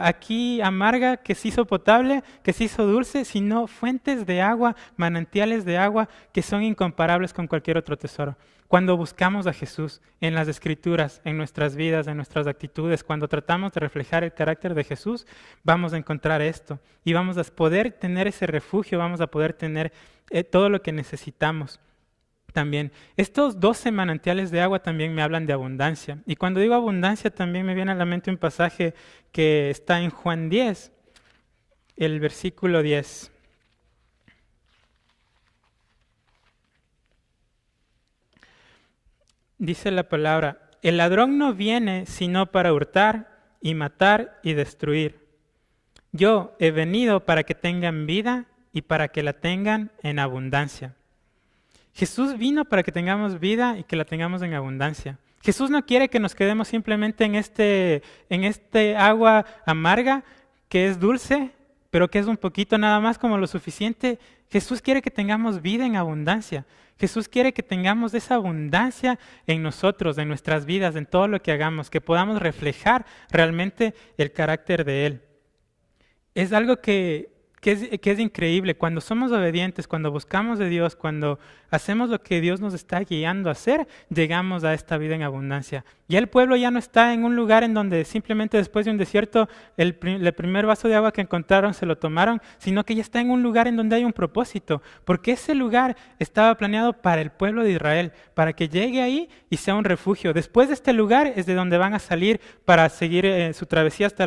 aquí amarga que se hizo potable, que se hizo dulce, sino fuentes de agua, manantiales de agua que son incomparables con cualquier otro tesoro. Cuando buscamos a Jesús en las Escrituras, en nuestras vidas, en nuestras actitudes, cuando tratamos de reflejar el carácter de Jesús, vamos a encontrar esto y vamos a poder tener ese refugio, vamos a poder tener todo lo que necesitamos. También, estos 12 manantiales de agua también me hablan de abundancia. Y cuando digo abundancia también me viene a la mente un pasaje que está en Juan 10, el versículo 10. Dice la palabra, el ladrón no viene sino para hurtar y matar y destruir. Yo he venido para que tengan vida y para que la tengan en abundancia. Jesús vino para que tengamos vida y que la tengamos en abundancia. Jesús no quiere que nos quedemos simplemente en este agua amarga que es dulce, pero que es un poquito nada más como lo suficiente. Jesús quiere que tengamos vida en abundancia. Jesús quiere que tengamos esa abundancia en nosotros, en nuestras vidas, en todo lo que hagamos, que podamos reflejar realmente el carácter de Él. Es algo que es increíble. Cuando somos obedientes, cuando buscamos de Dios, cuando hacemos lo que Dios nos está guiando a hacer, llegamos a esta vida en abundancia. Ya el pueblo ya no está en un lugar en donde simplemente después de un desierto el primer vaso de agua que encontraron se lo tomaron, sino que ya está en un lugar en donde hay un propósito, porque ese lugar estaba planeado para el pueblo de Israel, para que llegue ahí y sea un refugio. Después de este lugar es de donde van a salir para seguir su travesía hasta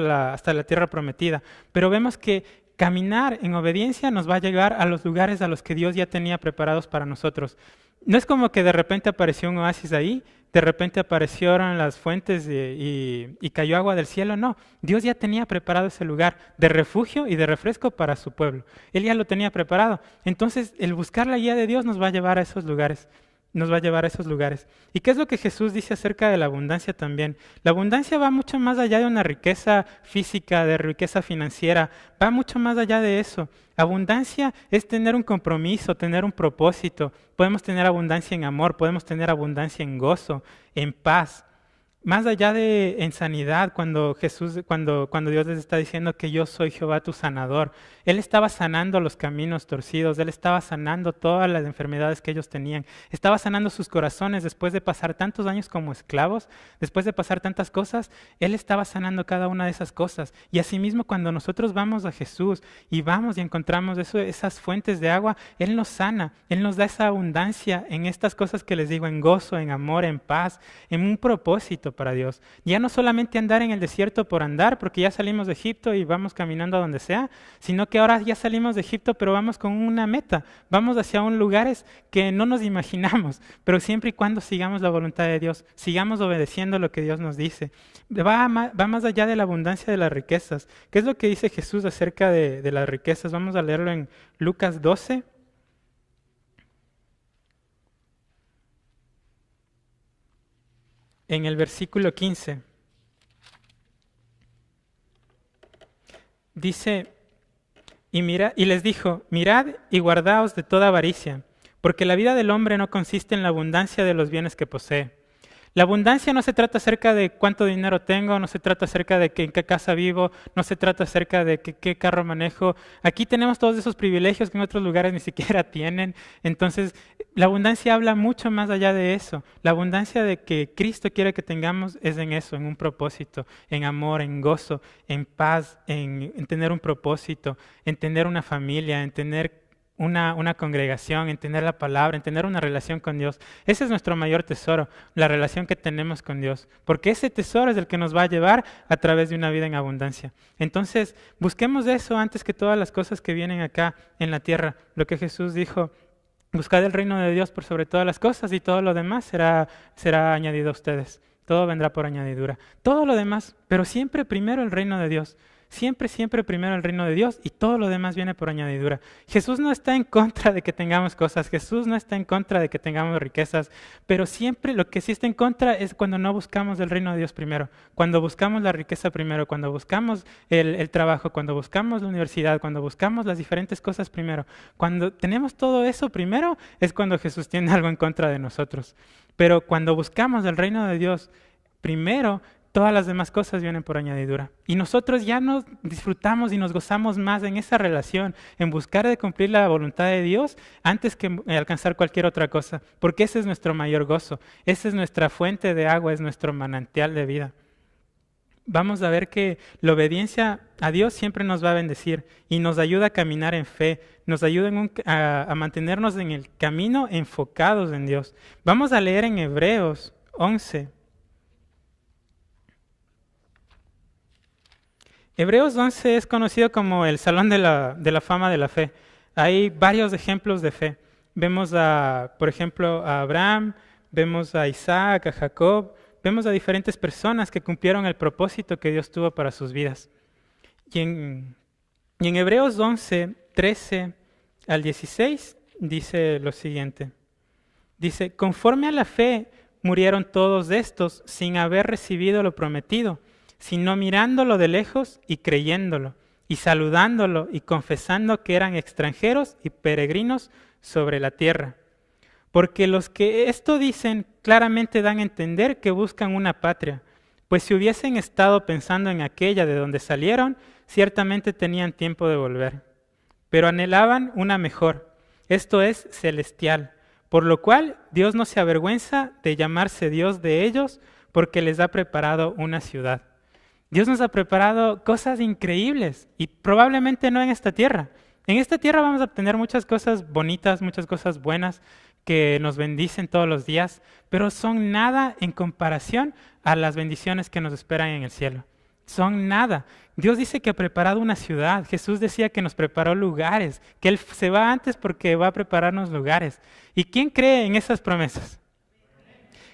la tierra prometida. Pero vemos que caminar en obediencia nos va a llevar a los lugares a los que Dios ya tenía preparados para nosotros. No es como que de repente apareció un oasis ahí, de repente aparecieron las fuentes y cayó agua del cielo. No, Dios ya tenía preparado ese lugar de refugio y de refresco para su pueblo. Él ya lo tenía preparado. Entonces, el buscar la guía de Dios nos va a llevar a esos lugares. ¿Y qué es lo que Jesús dice acerca de la abundancia también? La abundancia va mucho más allá de una riqueza física, de riqueza financiera, va mucho más allá de eso. Abundancia es tener un compromiso, tener un propósito. Podemos tener abundancia en amor, podemos tener abundancia en gozo, en paz. Más allá de en sanidad, cuando Dios les está diciendo que yo soy Jehová tu sanador, Él estaba sanando los caminos torcidos, Él estaba sanando todas las enfermedades que ellos tenían, estaba sanando sus corazones después de pasar tantos años como esclavos, después de pasar tantas cosas, Él estaba sanando cada una de esas cosas. Y asimismo cuando nosotros vamos a Jesús y vamos y encontramos esas fuentes de agua, Él nos sana, Él nos da esa abundancia en estas cosas que les digo, en gozo, en amor, en paz, en un propósito para Dios. Ya no solamente andar en el desierto por andar, porque ya salimos de Egipto y vamos caminando a donde sea, sino que ahora ya salimos de Egipto, pero vamos con una meta, vamos hacia un lugares que no nos imaginamos, pero siempre y cuando sigamos la voluntad de Dios, sigamos obedeciendo lo que Dios nos dice. Va más allá de la abundancia de las riquezas. ¿Qué es lo que dice Jesús acerca de las riquezas? Vamos a leerlo en Lucas 12. En el versículo 15, dice, y les dijo, mirad y guardaos de toda avaricia, porque la vida del hombre no consiste en la abundancia de los bienes que posee. La abundancia no se trata acerca de cuánto dinero tengo, no se trata acerca de en qué casa vivo, no se trata acerca de qué carro manejo. Aquí tenemos todos esos privilegios que en otros lugares ni siquiera tienen. Entonces, la abundancia habla mucho más allá de eso. La abundancia de que Cristo quiere que tengamos es en eso, en un propósito, en amor, en gozo, en paz, en tener un propósito, en tener una familia, en tener una congregación, en tener la palabra, en tener una relación con Dios. Ese es nuestro mayor tesoro, la relación que tenemos con Dios, porque ese tesoro es el que nos va a llevar a través de una vida en abundancia. Entonces, busquemos eso antes que todas las cosas que vienen acá en la tierra. Lo que Jesús dijo, buscad el reino de Dios por sobre todas las cosas y todo lo demás será añadido a ustedes. Todo vendrá por añadidura. Todo lo demás, pero siempre primero el reino de Dios. Siempre, siempre primero el reino de Dios y todo lo demás viene por añadidura. Jesús no está en contra de que tengamos cosas, Jesús no está en contra de que tengamos riquezas, pero siempre lo que sí está en contra es cuando no buscamos el reino de Dios primero, cuando buscamos la riqueza primero, cuando buscamos el trabajo, cuando buscamos la universidad, cuando buscamos las diferentes cosas primero. Cuando tenemos todo eso primero es cuando Jesús tiene algo en contra de nosotros. Pero cuando buscamos el reino de Dios primero, todas las demás cosas vienen por añadidura. Y nosotros ya nos disfrutamos y nos gozamos más en esa relación, en buscar de cumplir la voluntad de Dios antes que alcanzar cualquier otra cosa. Porque ese es nuestro mayor gozo. Esa es nuestra fuente de agua, es nuestro manantial de vida. Vamos a ver que la obediencia a Dios siempre nos va a bendecir y nos ayuda a caminar en fe, nos ayuda a mantenernos en el camino enfocados en Dios. Vamos a leer en Hebreos 11. Hebreos 11 es conocido como el Salón de la Fama de la Fe. Hay varios ejemplos de fe. Vemos, por ejemplo, a Abraham, vemos a Isaac, a Jacob, vemos a diferentes personas que cumplieron el propósito que Dios tuvo para sus vidas. Y en Hebreos 11, 13 al 16, dice lo siguiente. Dice, conforme a la fe murieron todos estos sin haber recibido lo prometido, sino mirándolo de lejos y creyéndolo, y saludándolo y confesando que eran extranjeros y peregrinos sobre la tierra. Porque los que esto dicen claramente dan a entender que buscan una patria, pues si hubiesen estado pensando en aquella de donde salieron, ciertamente tenían tiempo de volver. Pero anhelaban una mejor, esto es celestial, por lo cual Dios no se avergüenza de llamarse Dios de ellos, porque les ha preparado una ciudad. Dios nos ha preparado cosas increíbles y probablemente no en esta tierra. En esta tierra vamos a obtener muchas cosas bonitas, muchas cosas buenas que nos bendicen todos los días, pero son nada en comparación a las bendiciones que nos esperan en el cielo. Son nada. Dios dice que ha preparado una ciudad. Jesús decía que nos preparó lugares, que Él se va antes porque va a prepararnos lugares. ¿Y quién cree en esas promesas?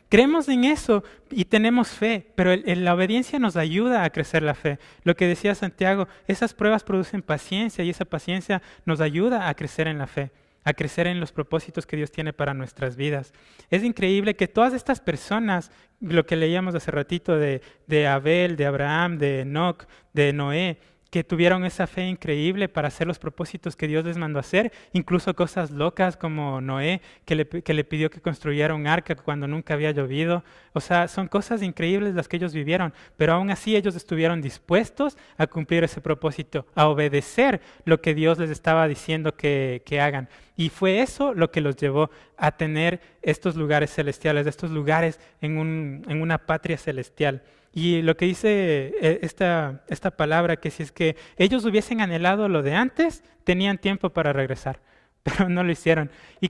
Creemos en eso y tenemos fe, pero la obediencia nos ayuda a crecer la fe. Lo que decía Santiago, esas pruebas producen paciencia y esa paciencia nos ayuda a crecer en la fe, a crecer en los propósitos que Dios tiene para nuestras vidas. Es increíble que todas estas personas, lo que leíamos hace ratito de Abel, de Abraham, de Enoc, de Noé, que tuvieron esa fe increíble para hacer los propósitos que Dios les mandó hacer, incluso cosas locas como Noé, que le pidió que construyera un arca cuando nunca había llovido. O sea, son cosas increíbles las que ellos vivieron, pero aún así ellos estuvieron dispuestos a cumplir ese propósito, a obedecer lo que Dios les estaba diciendo que hagan. Y fue eso lo que los llevó a tener estos lugares celestiales, estos lugares en una patria celestial. Y lo que dice esta palabra, que si es que ellos hubiesen anhelado lo de antes, tenían tiempo para regresar, pero no lo hicieron. ¿Y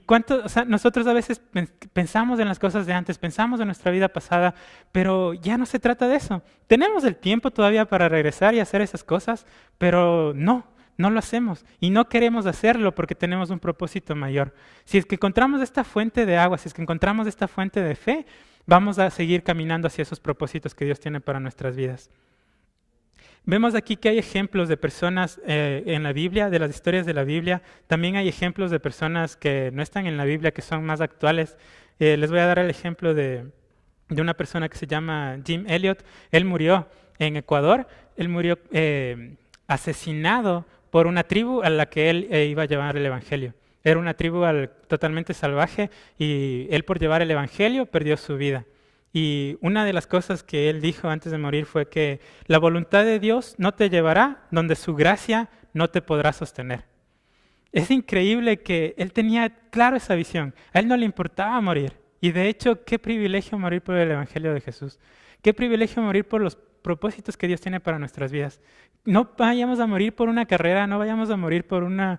nosotros a veces pensamos en las cosas de antes, pensamos en nuestra vida pasada, pero ya no se trata de eso? Tenemos el tiempo todavía para regresar y hacer esas cosas, pero no lo hacemos y no queremos hacerlo porque tenemos un propósito mayor. Si es que encontramos esta fuente de agua, si es que encontramos esta fuente de fe, vamos a seguir caminando hacia esos propósitos que Dios tiene para nuestras vidas. Vemos aquí que hay ejemplos de personas en la Biblia, de las historias de la Biblia. También hay ejemplos de personas que no están en la Biblia, que son más actuales. Les voy a dar el ejemplo de una persona que se llama Jim Elliot. Él murió en Ecuador. Él murió asesinado por una tribu a la que él iba a llevar el evangelio. Era una tribu totalmente salvaje y él, por llevar el evangelio, perdió su vida. Y una de las cosas que él dijo antes de morir fue que la voluntad de Dios no te llevará donde su gracia no te podrá sostener. Es increíble que él tenía claro esa visión. A él no le importaba morir. Y de hecho, qué privilegio morir por el evangelio de Jesús. Qué privilegio morir por los propósitos que Dios tiene para nuestras vidas. No vayamos a morir por una carrera, no vayamos a morir por una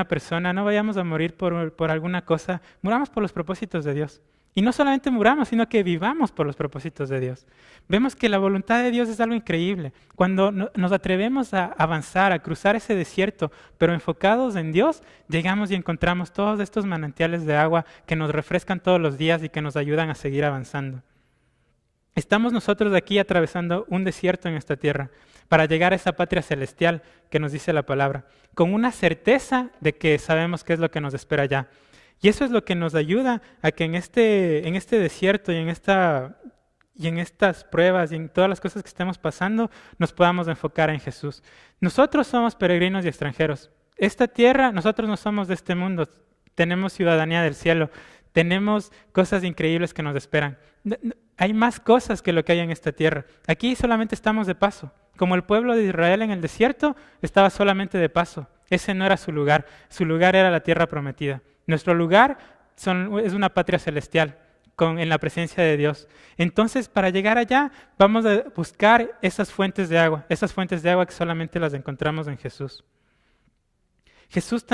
persona, no vayamos a morir por alguna cosa. Muramos por los propósitos de Dios. Y no solamente muramos, sino que vivamos por los propósitos de Dios. Vemos que la voluntad de Dios es algo increíble. Cuando nos atrevemos a avanzar, a cruzar ese desierto, pero enfocados en Dios, llegamos y encontramos todos estos manantiales de agua que nos refrescan todos los días y que nos ayudan a seguir avanzando. Estamos nosotros aquí atravesando un desierto en esta tierra, para llegar a esa patria celestial que nos dice la palabra, con una certeza de que sabemos qué es lo que nos espera allá. Y eso es lo que nos ayuda a que en este desierto y en estas pruebas y en todas las cosas que estemos pasando, nos podamos enfocar en Jesús. Nosotros somos peregrinos y extranjeros. Esta tierra, nosotros no somos de este mundo, tenemos ciudadanía del cielo, tenemos cosas increíbles que nos esperan. Hay más cosas que lo que hay en esta tierra. Aquí solamente estamos de paso. Como el pueblo de Israel en el desierto estaba solamente de paso. Ese no era su lugar era la tierra prometida. Nuestro lugar es una patria celestial, en la presencia de Dios. Entonces, para llegar allá, vamos a buscar esas fuentes de agua que solamente las encontramos en Jesús. Jesús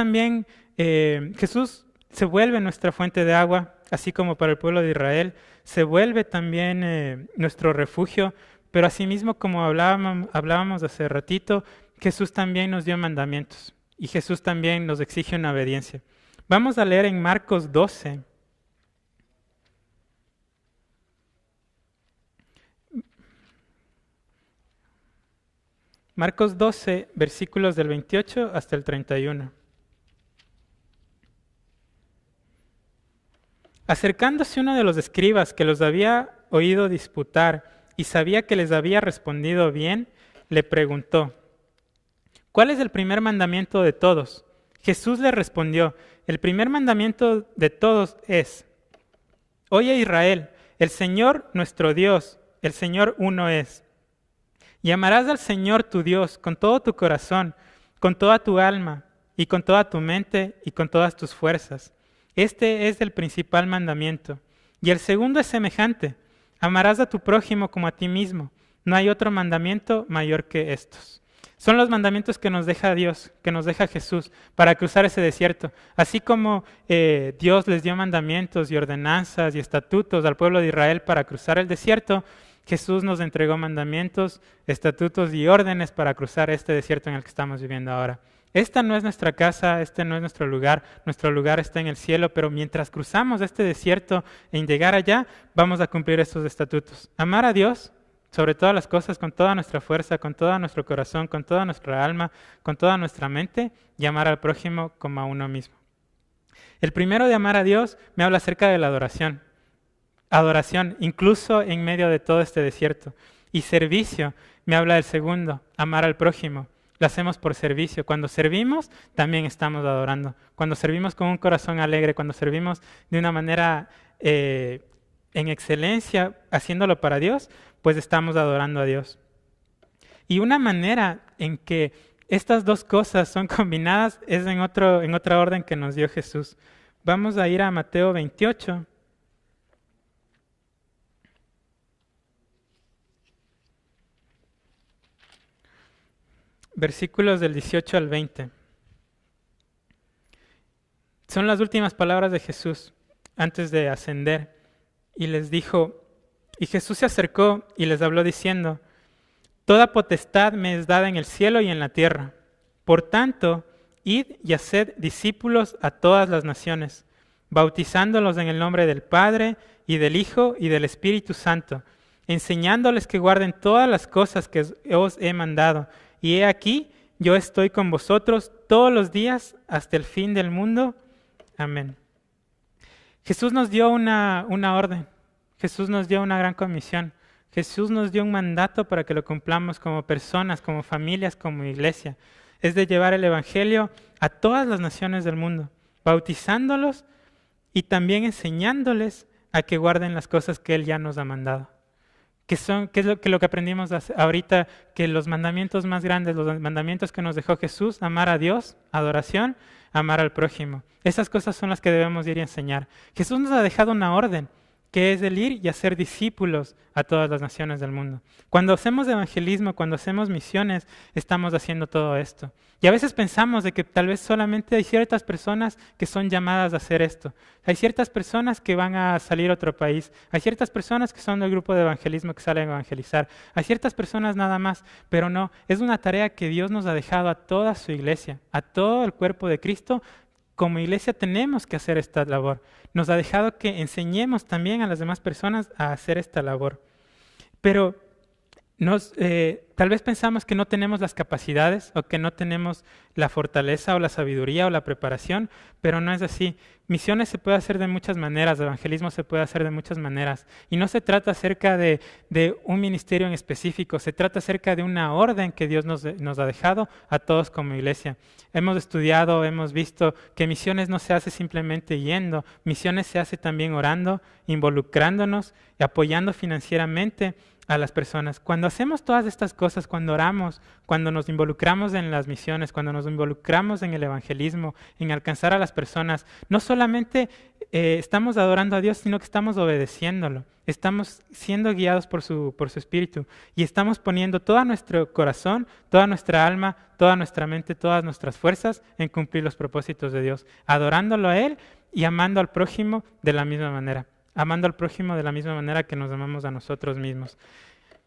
se vuelve nuestra fuente de agua, así como para el pueblo de Israel, se vuelve también nuestro refugio, pero asimismo, como hablábamos hace ratito, Jesús también nos dio mandamientos y Jesús también nos exige una obediencia. Vamos a leer en Marcos 12. Marcos 12, versículos del 28 hasta el 31. Acercándose uno de los escribas que los había oído disputar y sabía que les había respondido bien, le preguntó: ¿cuál es el primer mandamiento de todos? Jesús le respondió: el primer mandamiento de todos es: Oye Israel, el Señor nuestro Dios, el Señor uno es. Y amarás al Señor tu Dios con todo tu corazón, con toda tu alma, y con toda tu mente, y con todas tus fuerzas. Este es el principal mandamiento. Y el segundo es semejante: amarás a tu prójimo como a ti mismo. No hay otro mandamiento mayor que estos. Son los mandamientos que nos deja Dios, que nos deja Jesús, para cruzar ese desierto. Así como Dios les dio mandamientos y ordenanzas y estatutos al pueblo de Israel para cruzar el desierto, Jesús nos entregó mandamientos, estatutos y órdenes para cruzar este desierto en el que estamos viviendo ahora. Esta no es nuestra casa, este no es nuestro lugar está en el cielo, pero mientras cruzamos este desierto, en llegar allá, vamos a cumplir estos estatutos. Amar a Dios sobre todas las cosas, con toda nuestra fuerza, con todo nuestro corazón, con toda nuestra alma, con toda nuestra mente, y amar al prójimo como a uno mismo. El primero de amar a Dios me habla acerca de la adoración. Adoración, incluso en medio de todo este desierto. Y servicio, me habla del segundo, amar al prójimo. Lo hacemos por servicio. Cuando servimos, también estamos adorando. Cuando servimos con un corazón alegre, cuando servimos de una manera en excelencia, haciéndolo para Dios, pues estamos adorando a Dios. Y una manera en que estas dos cosas son combinadas es en otra orden que nos dio Jesús. Vamos a ir a Mateo 28. Versículos del 18 al 20. Son las últimas palabras de Jesús antes de ascender. Y les dijo, y Jesús se acercó y les habló diciendo: Toda potestad me es dada en el cielo y en la tierra. Por tanto, id y haced discípulos a todas las naciones, bautizándolos en el nombre del Padre y del Hijo y del Espíritu Santo, enseñándoles que guarden todas las cosas que os he mandado. Y he aquí, yo estoy con vosotros todos los días hasta el fin del mundo. Amén. Jesús nos dio una orden. Jesús nos dio una gran comisión. Jesús nos dio un mandato para que lo cumplamos como personas, como familias, como iglesia. Es de llevar el Evangelio a todas las naciones del mundo, bautizándolos y también enseñándoles a que guarden las cosas que Él ya nos ha mandado. ¿Qué es lo que aprendimos ahorita? Que los mandamientos más grandes, los mandamientos que nos dejó Jesús: amar a Dios, adoración, amar al prójimo. Esas cosas son las que debemos ir a enseñar. Jesús nos ha dejado una orden, que es el ir y hacer discípulos a todas las naciones del mundo. Cuando hacemos evangelismo, cuando hacemos misiones, estamos haciendo todo esto. Y a veces pensamos de que tal vez solamente hay ciertas personas que son llamadas a hacer esto. Hay ciertas personas que van a salir a otro país. Hay ciertas personas que son del grupo de evangelismo que salen a evangelizar. Hay ciertas personas nada más, pero no. Es una tarea que Dios nos ha dejado a toda su iglesia, a todo el cuerpo de Cristo. Como iglesia tenemos que hacer esta labor. Nos ha dejado que enseñemos también a las demás personas a hacer esta labor. Pero Tal vez pensamos que no tenemos las capacidades o que no tenemos la fortaleza o la sabiduría o la preparación, pero no es así. Misiones se puede hacer de muchas maneras, evangelismo se puede hacer de muchas maneras. Y no se trata acerca de un ministerio en específico, se trata acerca de una orden que Dios nos ha dejado a todos como iglesia. Hemos estudiado, hemos visto que misiones no se hace simplemente yendo, misiones se hace también orando, involucrándonos y apoyando financieramente a las personas. Cuando hacemos todas estas cosas, cuando oramos, cuando nos involucramos en las misiones, cuando nos involucramos en el evangelismo, en alcanzar a las personas, no solamente estamos adorando a Dios, sino que estamos obedeciéndolo. Estamos siendo guiados por su Espíritu y estamos poniendo todo nuestro corazón, toda nuestra alma, toda nuestra mente, todas nuestras fuerzas en cumplir los propósitos de Dios, adorándolo a Él y amando al prójimo de la misma manera. Amando al prójimo de la misma manera que nos amamos a nosotros mismos.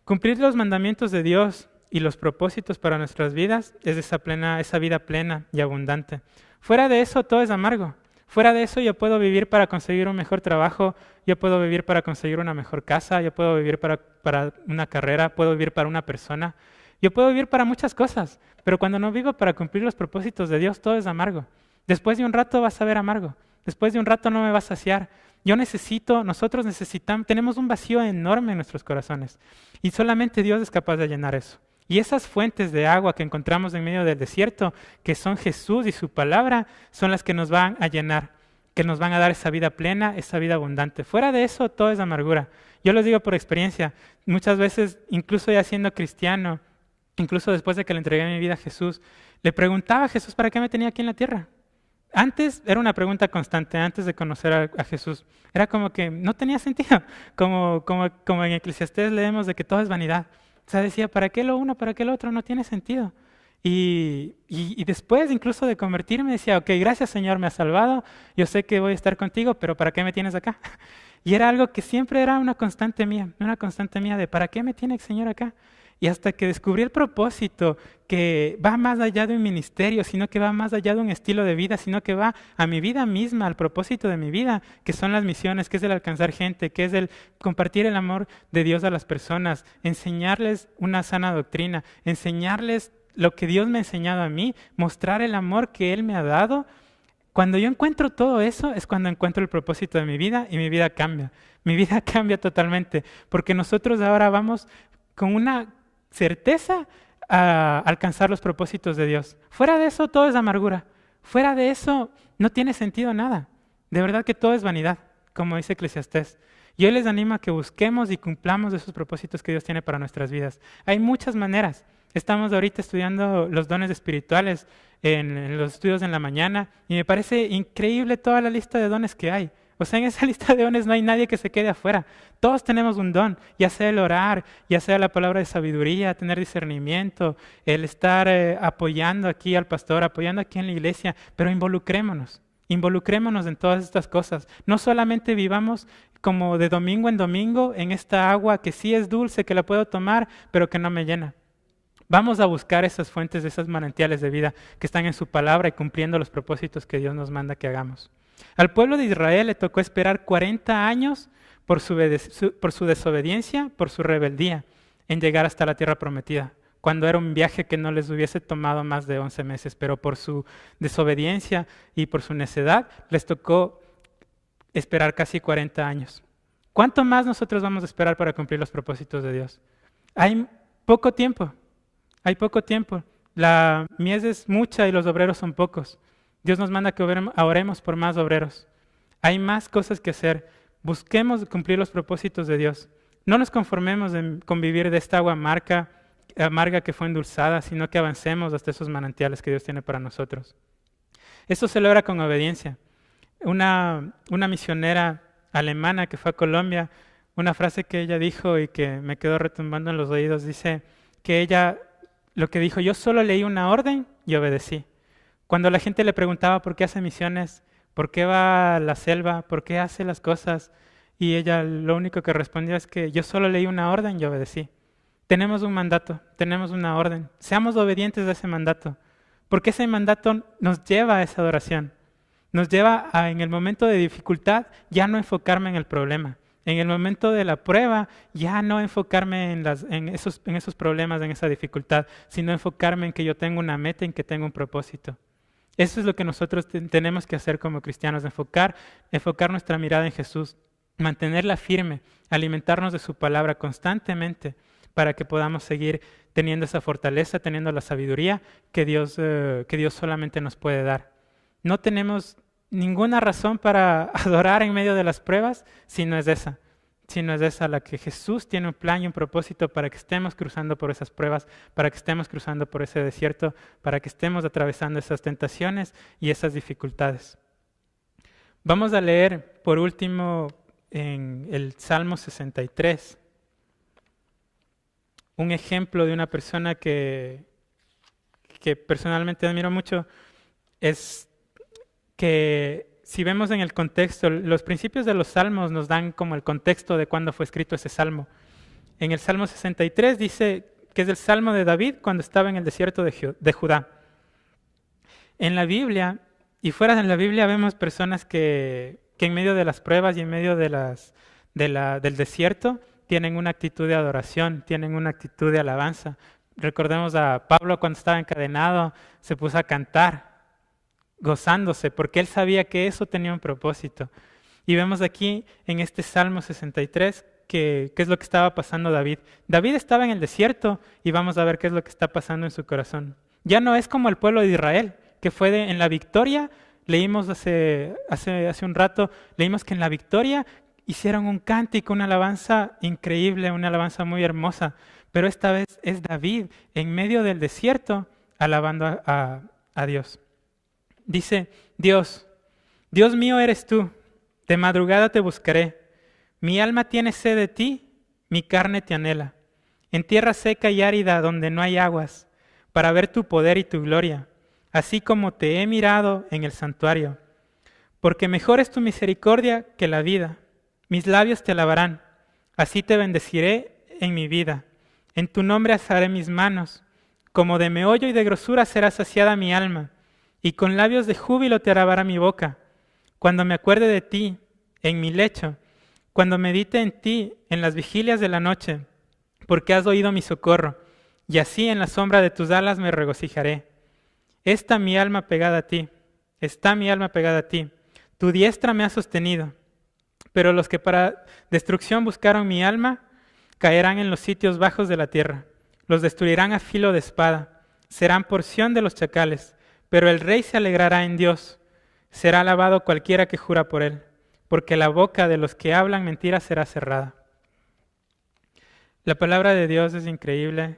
Cumplir los mandamientos de Dios y los propósitos para nuestras vidas es esa vida plena y abundante. Fuera de eso, todo es amargo. Fuera de eso, yo puedo vivir para conseguir un mejor trabajo, yo puedo vivir para conseguir una mejor casa, yo puedo vivir para una carrera, puedo vivir para una persona. Yo puedo vivir para muchas cosas, pero cuando no vivo para cumplir los propósitos de Dios, todo es amargo. Después de un rato vas a ver amargo. Después de un rato no me va a saciar. Nosotros necesitamos, tenemos un vacío enorme en nuestros corazones y solamente Dios es capaz de llenar eso. Y esas fuentes de agua que encontramos en medio del desierto, que son Jesús y su palabra, son las que nos van a llenar, que nos van a dar esa vida plena, esa vida abundante. Fuera de eso, todo es amargura. Yo les digo por experiencia, muchas veces, incluso ya siendo cristiano, incluso después de que le entregué mi vida a Jesús, le preguntaba a Jesús, ¿para qué me tenía aquí en la tierra? Antes era una pregunta constante, antes de conocer a Jesús. Era como que no tenía sentido. Como en Eclesiastés leemos de que todo es vanidad. O sea, decía, ¿para qué lo uno, para qué lo otro? No tiene sentido. Y después incluso de convertirme decía, ok, gracias Señor, me has salvado. Yo sé que voy a estar contigo, pero ¿para qué me tienes acá? Y era algo que siempre era una constante mía de ¿para qué me tiene el Señor acá? Y hasta que descubrí el propósito que va más allá de un ministerio, sino que va más allá de un estilo de vida, sino que va a mi vida misma, al propósito de mi vida, que son las misiones, que es el alcanzar gente, que es el compartir el amor de Dios a las personas, enseñarles una sana doctrina, enseñarles lo que Dios me ha enseñado a mí, mostrar el amor que Él me ha dado. Cuando yo encuentro todo eso es cuando encuentro el propósito de mi vida y mi vida cambia. Mi vida cambia totalmente, porque nosotros ahora vamos con una certeza a alcanzar los propósitos de Dios. Fuera de eso todo es amargura. Fuera de eso no tiene sentido nada. De verdad que todo es vanidad, como dice Eclesiastés. Y hoy les animo a que busquemos y cumplamos esos propósitos que Dios tiene para nuestras vidas. Hay muchas maneras. Estamos ahorita estudiando los dones espirituales en los estudios en la mañana y me parece increíble toda la lista de dones que hay. O sea, en esa lista de dones no hay nadie que se quede afuera. Todos tenemos un don, ya sea el orar, ya sea la palabra de sabiduría, tener discernimiento, el estar apoyando aquí al pastor, apoyando aquí en la iglesia, pero involucrémonos en todas estas cosas. No solamente vivamos como de domingo en domingo en esta agua que sí es dulce, que la puedo tomar, pero que no me llena. Vamos a buscar esas fuentes, esas manantiales de vida que están en su palabra y cumpliendo los propósitos que Dios nos manda que hagamos. Al pueblo de Israel le tocó esperar 40 años por su desobediencia, por su rebeldía, en llegar hasta la tierra prometida, cuando era un viaje que no les hubiese tomado más de 11 meses, pero por su desobediencia y por su necedad les tocó esperar casi 40 años. ¿Cuánto más nosotros vamos a esperar para cumplir los propósitos de Dios? Hay poco tiempo. La mies es mucha y los obreros son pocos. Dios nos manda que oremos por más obreros. Hay más cosas que hacer. Busquemos cumplir los propósitos de Dios. No nos conformemos con vivir de esta agua amarga que fue endulzada, sino que avancemos hasta esos manantiales que Dios tiene para nosotros. Esto se logra con obediencia. Una misionera alemana que fue a Colombia, una frase que ella dijo y que me quedó retumbando en los oídos, dice que ella lo que dijo, yo solo leí una orden y obedecí. Cuando la gente le preguntaba por qué hace misiones, por qué va a la selva, por qué hace las cosas, y ella lo único que respondió es que yo solo leí una orden y obedecí. Tenemos un mandato, tenemos una orden. Seamos obedientes a ese mandato, porque ese mandato nos lleva a esa adoración. Nos lleva a, en el momento de dificultad, ya no enfocarme en el problema, En el momento de la prueba, ya no enfocarme en esos problemas, en esa dificultad, sino enfocarme en que yo tengo una meta, en que tengo un propósito. Eso es lo que nosotros tenemos que hacer como cristianos, enfocar nuestra mirada en Jesús, mantenerla firme, alimentarnos de su palabra constantemente para que podamos seguir teniendo esa fortaleza, teniendo la sabiduría que Dios solamente nos puede dar. No tenemos ninguna razón para adorar en medio de las pruebas si no es esa la que Jesús tiene un plan y un propósito para que estemos cruzando por esas pruebas, para que estemos cruzando por ese desierto, para que estemos atravesando esas tentaciones y esas dificultades. Vamos a leer por último en el Salmo 63 un ejemplo de una persona que personalmente admiro mucho. Es que si vemos en el contexto, los principios de los salmos nos dan como el contexto de cuándo fue escrito ese salmo. En el Salmo 63 dice que es el salmo de David cuando estaba en el desierto de Judá. En la Biblia y fuera de la Biblia vemos personas que en medio de las pruebas y en medio del desierto tienen una actitud de adoración, tienen una actitud de alabanza. Recordemos a Pablo cuando estaba encadenado, se puso a cantar, gozándose, porque él sabía que eso tenía un propósito. Y vemos aquí en este Salmo 63 qué es lo que estaba pasando David. David estaba en el desierto y vamos a ver qué es lo que está pasando en su corazón. Ya no es como el pueblo de Israel, que fue en la victoria. Leímos hace un rato, leímos que en la victoria hicieron un cántico, una alabanza increíble, una alabanza muy hermosa. Pero esta vez es David en medio del desierto alabando a Dios. Dice, Dios mío eres tú, de madrugada te buscaré. Mi alma tiene sed de ti, mi carne te anhela. En tierra seca y árida donde no hay aguas, para ver tu poder y tu gloria, así como te he mirado en el santuario. Porque mejor es tu misericordia que la vida. Mis labios te alabarán, así te bendeciré en mi vida. En tu nombre alzaré mis manos, como de meollo y de grosura será saciada mi alma, y con labios de júbilo te alabará mi boca. Cuando me acuerde de ti en mi lecho, cuando medite en ti en las vigilias de la noche, porque has oído mi socorro, y así en la sombra de tus alas me regocijaré. Está mi alma pegada a ti, tu diestra me ha sostenido. Pero los que para destrucción buscaron mi alma, caerán en los sitios bajos de la tierra. Los destruirán a filo de espada. Serán porción de los chacales. Pero el rey se alegrará en Dios. Será alabado cualquiera que jura por él. Porque la boca de los que hablan mentiras será cerrada. La palabra de Dios es increíble.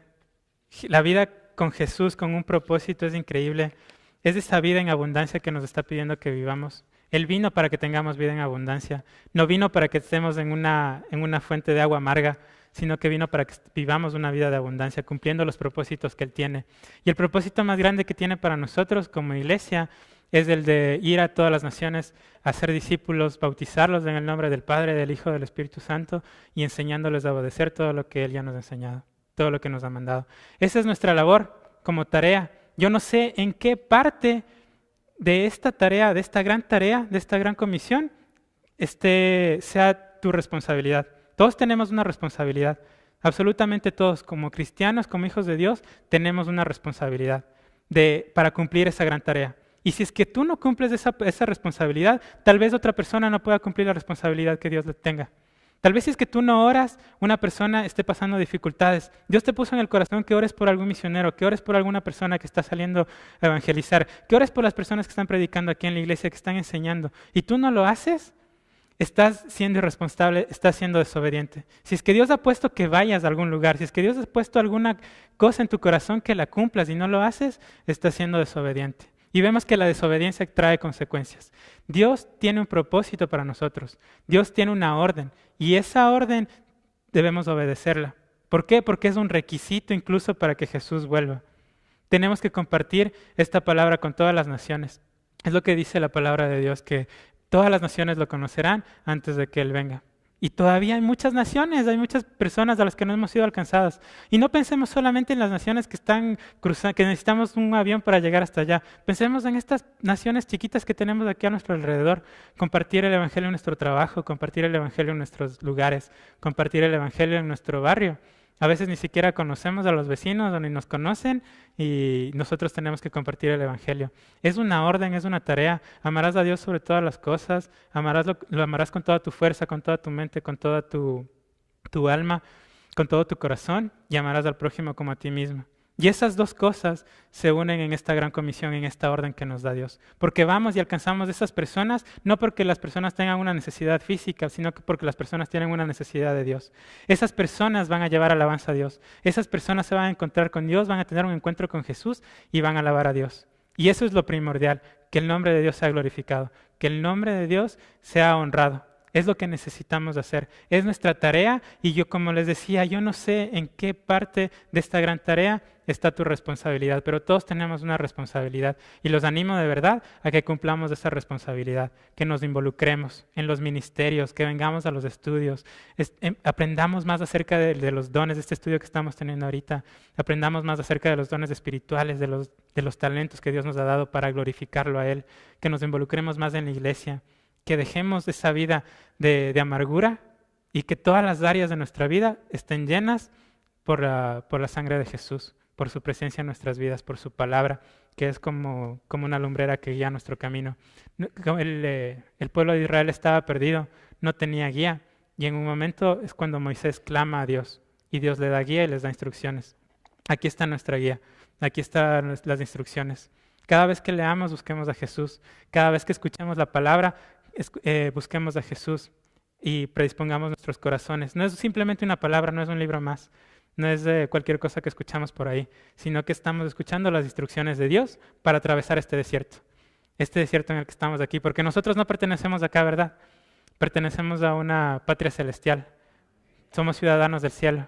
La vida con Jesús, con un propósito, es increíble. Es esa vida en abundancia que nos está pidiendo que vivamos. Él vino para que tengamos vida en abundancia. No vino para que estemos en una fuente de agua amarga, sino que vino para que vivamos una vida de abundancia, cumpliendo los propósitos que Él tiene. Y el propósito más grande que tiene para nosotros como iglesia es el de ir a todas las naciones, a ser discípulos, bautizarlos en el nombre del Padre, del Hijo, del Espíritu Santo y enseñándoles a obedecer todo lo que Él ya nos ha enseñado, todo lo que nos ha mandado. Esa es nuestra labor como tarea. Yo no sé en qué parte de esta tarea, de esta gran comisión, sea tu responsabilidad. Todos tenemos una responsabilidad. Absolutamente todos, como cristianos, como hijos de Dios, tenemos una responsabilidad para cumplir esa gran tarea. Y si es que tú no cumples esa responsabilidad, tal vez otra persona no pueda cumplir la responsabilidad que Dios le tenga. Tal vez si es que tú no oras, una persona esté pasando dificultades. Dios te puso en el corazón que ores por algún misionero, que ores por alguna persona que está saliendo a evangelizar, que ores por las personas que están predicando aquí en la iglesia, que están enseñando. Y tú no lo haces, estás siendo irresponsable, estás siendo desobediente. Si es que Dios ha puesto que vayas a algún lugar, si es que Dios ha puesto alguna cosa en tu corazón que la cumplas y no lo haces, estás siendo desobediente. Y vemos que la desobediencia trae consecuencias. Dios tiene un propósito para nosotros. Dios tiene una orden. Y esa orden debemos obedecerla. ¿Por qué? Porque es un requisito incluso para que Jesús vuelva. Tenemos que compartir esta palabra con todas las naciones. Es lo que dice la palabra de Dios, que todas las naciones lo conocerán antes de que Él venga. Y todavía hay muchas naciones, hay muchas personas a las que no hemos sido alcanzadas. Y no pensemos solamente en las naciones que están cruzando, que necesitamos un avión para llegar hasta allá. Pensemos en estas naciones chiquitas que tenemos aquí a nuestro alrededor. Compartir el Evangelio en nuestro trabajo, compartir el Evangelio en nuestros lugares, compartir el Evangelio en nuestro barrio. A veces ni siquiera conocemos a los vecinos o ni nos conocen y nosotros tenemos que compartir el Evangelio. Es una orden, es una tarea. Amarás a Dios sobre todas las cosas, lo amarás con toda tu fuerza, con toda tu mente, con toda tu alma, con todo tu corazón y amarás al prójimo como a ti mismo. Y esas dos cosas se unen en esta gran comisión, en esta orden que nos da Dios. Porque vamos y alcanzamos a esas personas, no porque las personas tengan una necesidad física, sino que porque las personas tienen una necesidad de Dios. Esas personas van a llevar alabanza a Dios. Esas personas se van a encontrar con Dios, van a tener un encuentro con Jesús y van a alabar a Dios. Y eso es lo primordial, que el nombre de Dios sea glorificado, que el nombre de Dios sea honrado. Es lo que necesitamos hacer. Es nuestra tarea y yo, como les decía, yo no sé en qué parte de esta gran tarea está tu responsabilidad, pero todos tenemos una responsabilidad y los animo de verdad a que cumplamos esa responsabilidad, que nos involucremos en los ministerios, que vengamos a los estudios, aprendamos más acerca de los dones de este estudio que estamos teniendo ahorita, aprendamos más acerca de los dones espirituales, de los talentos que Dios nos ha dado para glorificarlo a Él, que nos involucremos más en la iglesia, que dejemos esa vida de amargura y que todas las áreas de nuestra vida estén llenas por la sangre de Jesús, por su presencia en nuestras vidas, por su palabra, que es como una lumbrera que guía nuestro camino. El pueblo de Israel estaba perdido, no tenía guía, y en un momento es cuando Moisés clama a Dios, y Dios le da guía y les da instrucciones. Aquí está nuestra guía, aquí están las instrucciones. Cada vez que leamos, busquemos a Jesús. Cada vez que escuchemos la palabra, busquemos a Jesús y predispongamos nuestros corazones. No es simplemente una palabra, no es un libro más, no es cualquier cosa que escuchamos por ahí, sino que estamos escuchando las instrucciones de Dios para atravesar este desierto en el que estamos aquí, porque nosotros no pertenecemos acá, ¿verdad? Pertenecemos a una patria celestial, somos ciudadanos del cielo.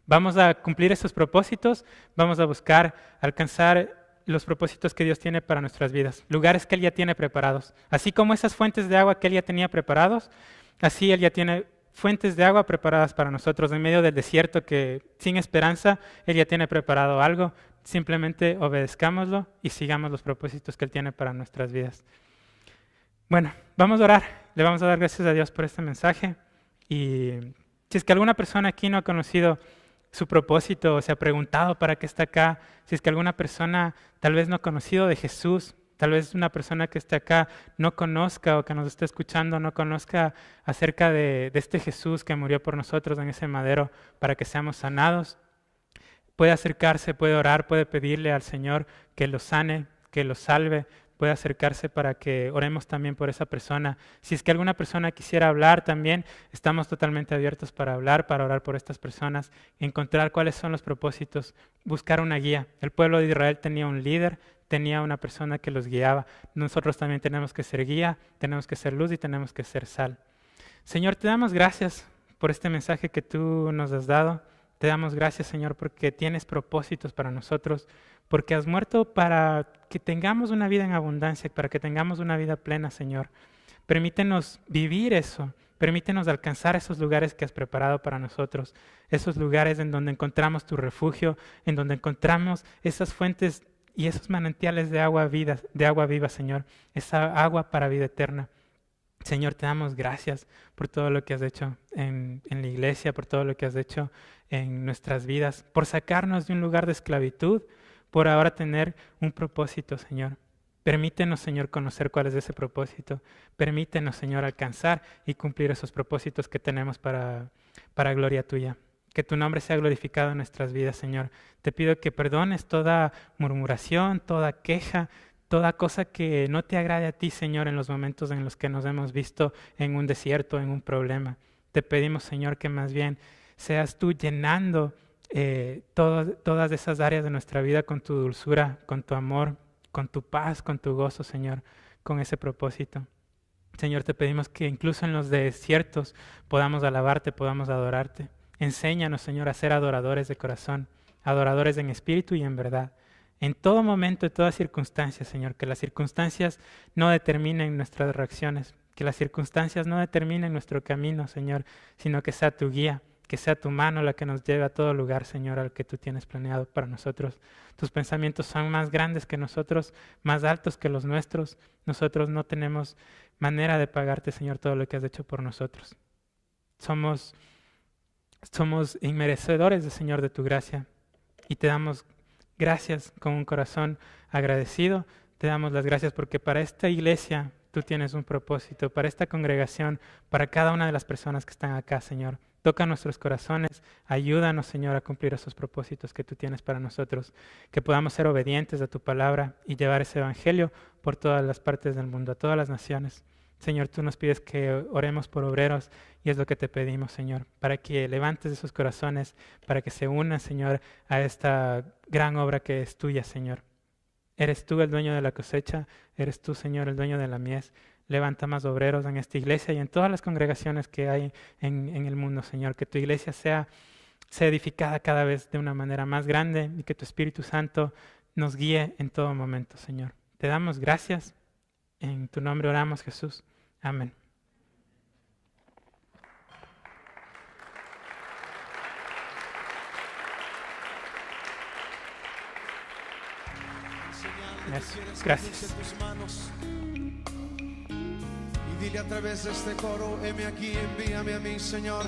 Vamos a cumplir esos propósitos, vamos a buscar alcanzar los propósitos que Dios tiene para nuestras vidas, lugares que Él ya tiene preparados. Así como esas fuentes de agua que Él ya tenía preparados, así Él ya tiene fuentes de agua preparadas para nosotros en medio del desierto que sin esperanza Él ya tiene preparado algo. Simplemente obedezcámoslo y sigamos los propósitos que Él tiene para nuestras vidas. Bueno, vamos a orar. Le vamos a dar gracias a Dios por este mensaje. Y si es que alguna persona aquí no ha conocido su propósito o se ha preguntado para qué está acá, si es que alguna persona tal vez no ha conocido de Jesús, tal vez una persona que esté acá no conozca o que nos esté escuchando no conozca acerca de este Jesús que murió por nosotros en ese madero para que seamos sanados, puede acercarse, puede orar, puede pedirle al Señor que lo sane, que lo salve, puede acercarse para que oremos también por esa persona. Si es que alguna persona quisiera hablar también, estamos totalmente abiertos para hablar, para orar por estas personas, encontrar cuáles son los propósitos, buscar una guía. El pueblo de Israel tenía un líder, tenía una persona que los guiaba. Nosotros también tenemos que ser guía, tenemos que ser luz y tenemos que ser sal. Señor, te damos gracias por este mensaje que tú nos has dado. Te damos gracias, Señor, porque tienes propósitos para nosotros, porque has muerto para que tengamos una vida en abundancia, para que tengamos una vida plena, Señor. Permítenos vivir eso, permítenos alcanzar esos lugares que has preparado para nosotros, esos lugares en donde encontramos tu refugio, en donde encontramos esas fuentes y esos manantiales de agua viva, Señor, esa agua para vida eterna. Señor, te damos gracias por todo lo que has hecho en la iglesia, por todo lo que has hecho en nuestras vidas, por sacarnos de un lugar de esclavitud, por ahora tener un propósito, Señor. Permítenos, Señor, conocer cuál es ese propósito. Permítenos, Señor, alcanzar y cumplir esos propósitos que tenemos para gloria tuya. Que tu nombre sea glorificado en nuestras vidas, Señor. Te pido que perdones toda murmuración, toda queja, toda cosa que no te agrade a ti, Señor, en los momentos en los que nos hemos visto en un desierto, en un problema. Te pedimos, Señor, que más bien seas tú llenando todas esas áreas de nuestra vida con tu dulzura, con tu amor, con tu paz, con tu gozo, Señor, con ese propósito. Señor, te pedimos que incluso en los desiertos podamos alabarte, podamos adorarte. Enséñanos, Señor, a ser adoradores de corazón, adoradores en espíritu y en verdad. En todo momento, en todas circunstancias, Señor, que las circunstancias no determinen nuestras reacciones, Que las circunstancias no determinen nuestro camino, Señor, sino que sea tu guía, que sea tu mano la que nos lleve a todo lugar, Señor, al que tú tienes planeado para nosotros. Tus pensamientos son más grandes que nosotros, más altos que los nuestros. Nosotros no tenemos manera de pagarte, Señor, todo lo que has hecho por nosotros. Somos inmerecedores, Señor, de tu gracia, y te damos gracias con un corazón agradecido. Te damos las gracias porque para esta iglesia tú tienes un propósito, para esta congregación, para cada una de las personas que están acá, Señor. Toca nuestros corazones, ayúdanos, Señor, a cumplir esos propósitos que tú tienes para nosotros, que podamos ser obedientes a tu palabra y llevar ese evangelio por todas las partes del mundo, a todas las naciones. Señor, tú nos pides que oremos por obreros y es lo que te pedimos, Señor, para que levantes esos corazones, para que se unan, Señor, a esta gran obra que es tuya, Señor. Eres tú el dueño de la cosecha, eres tú, Señor, el dueño de la mies. Levanta más obreros en esta iglesia y en todas las congregaciones que hay en el mundo, Señor. Que tu iglesia sea edificada cada vez de una manera más grande y que tu Espíritu Santo nos guíe en todo momento, Señor. Te damos gracias. En tu nombre oramos, Jesús. Amén. Gracias. Y dile a través de este coro: heme aquí, envíame a mí, Señor.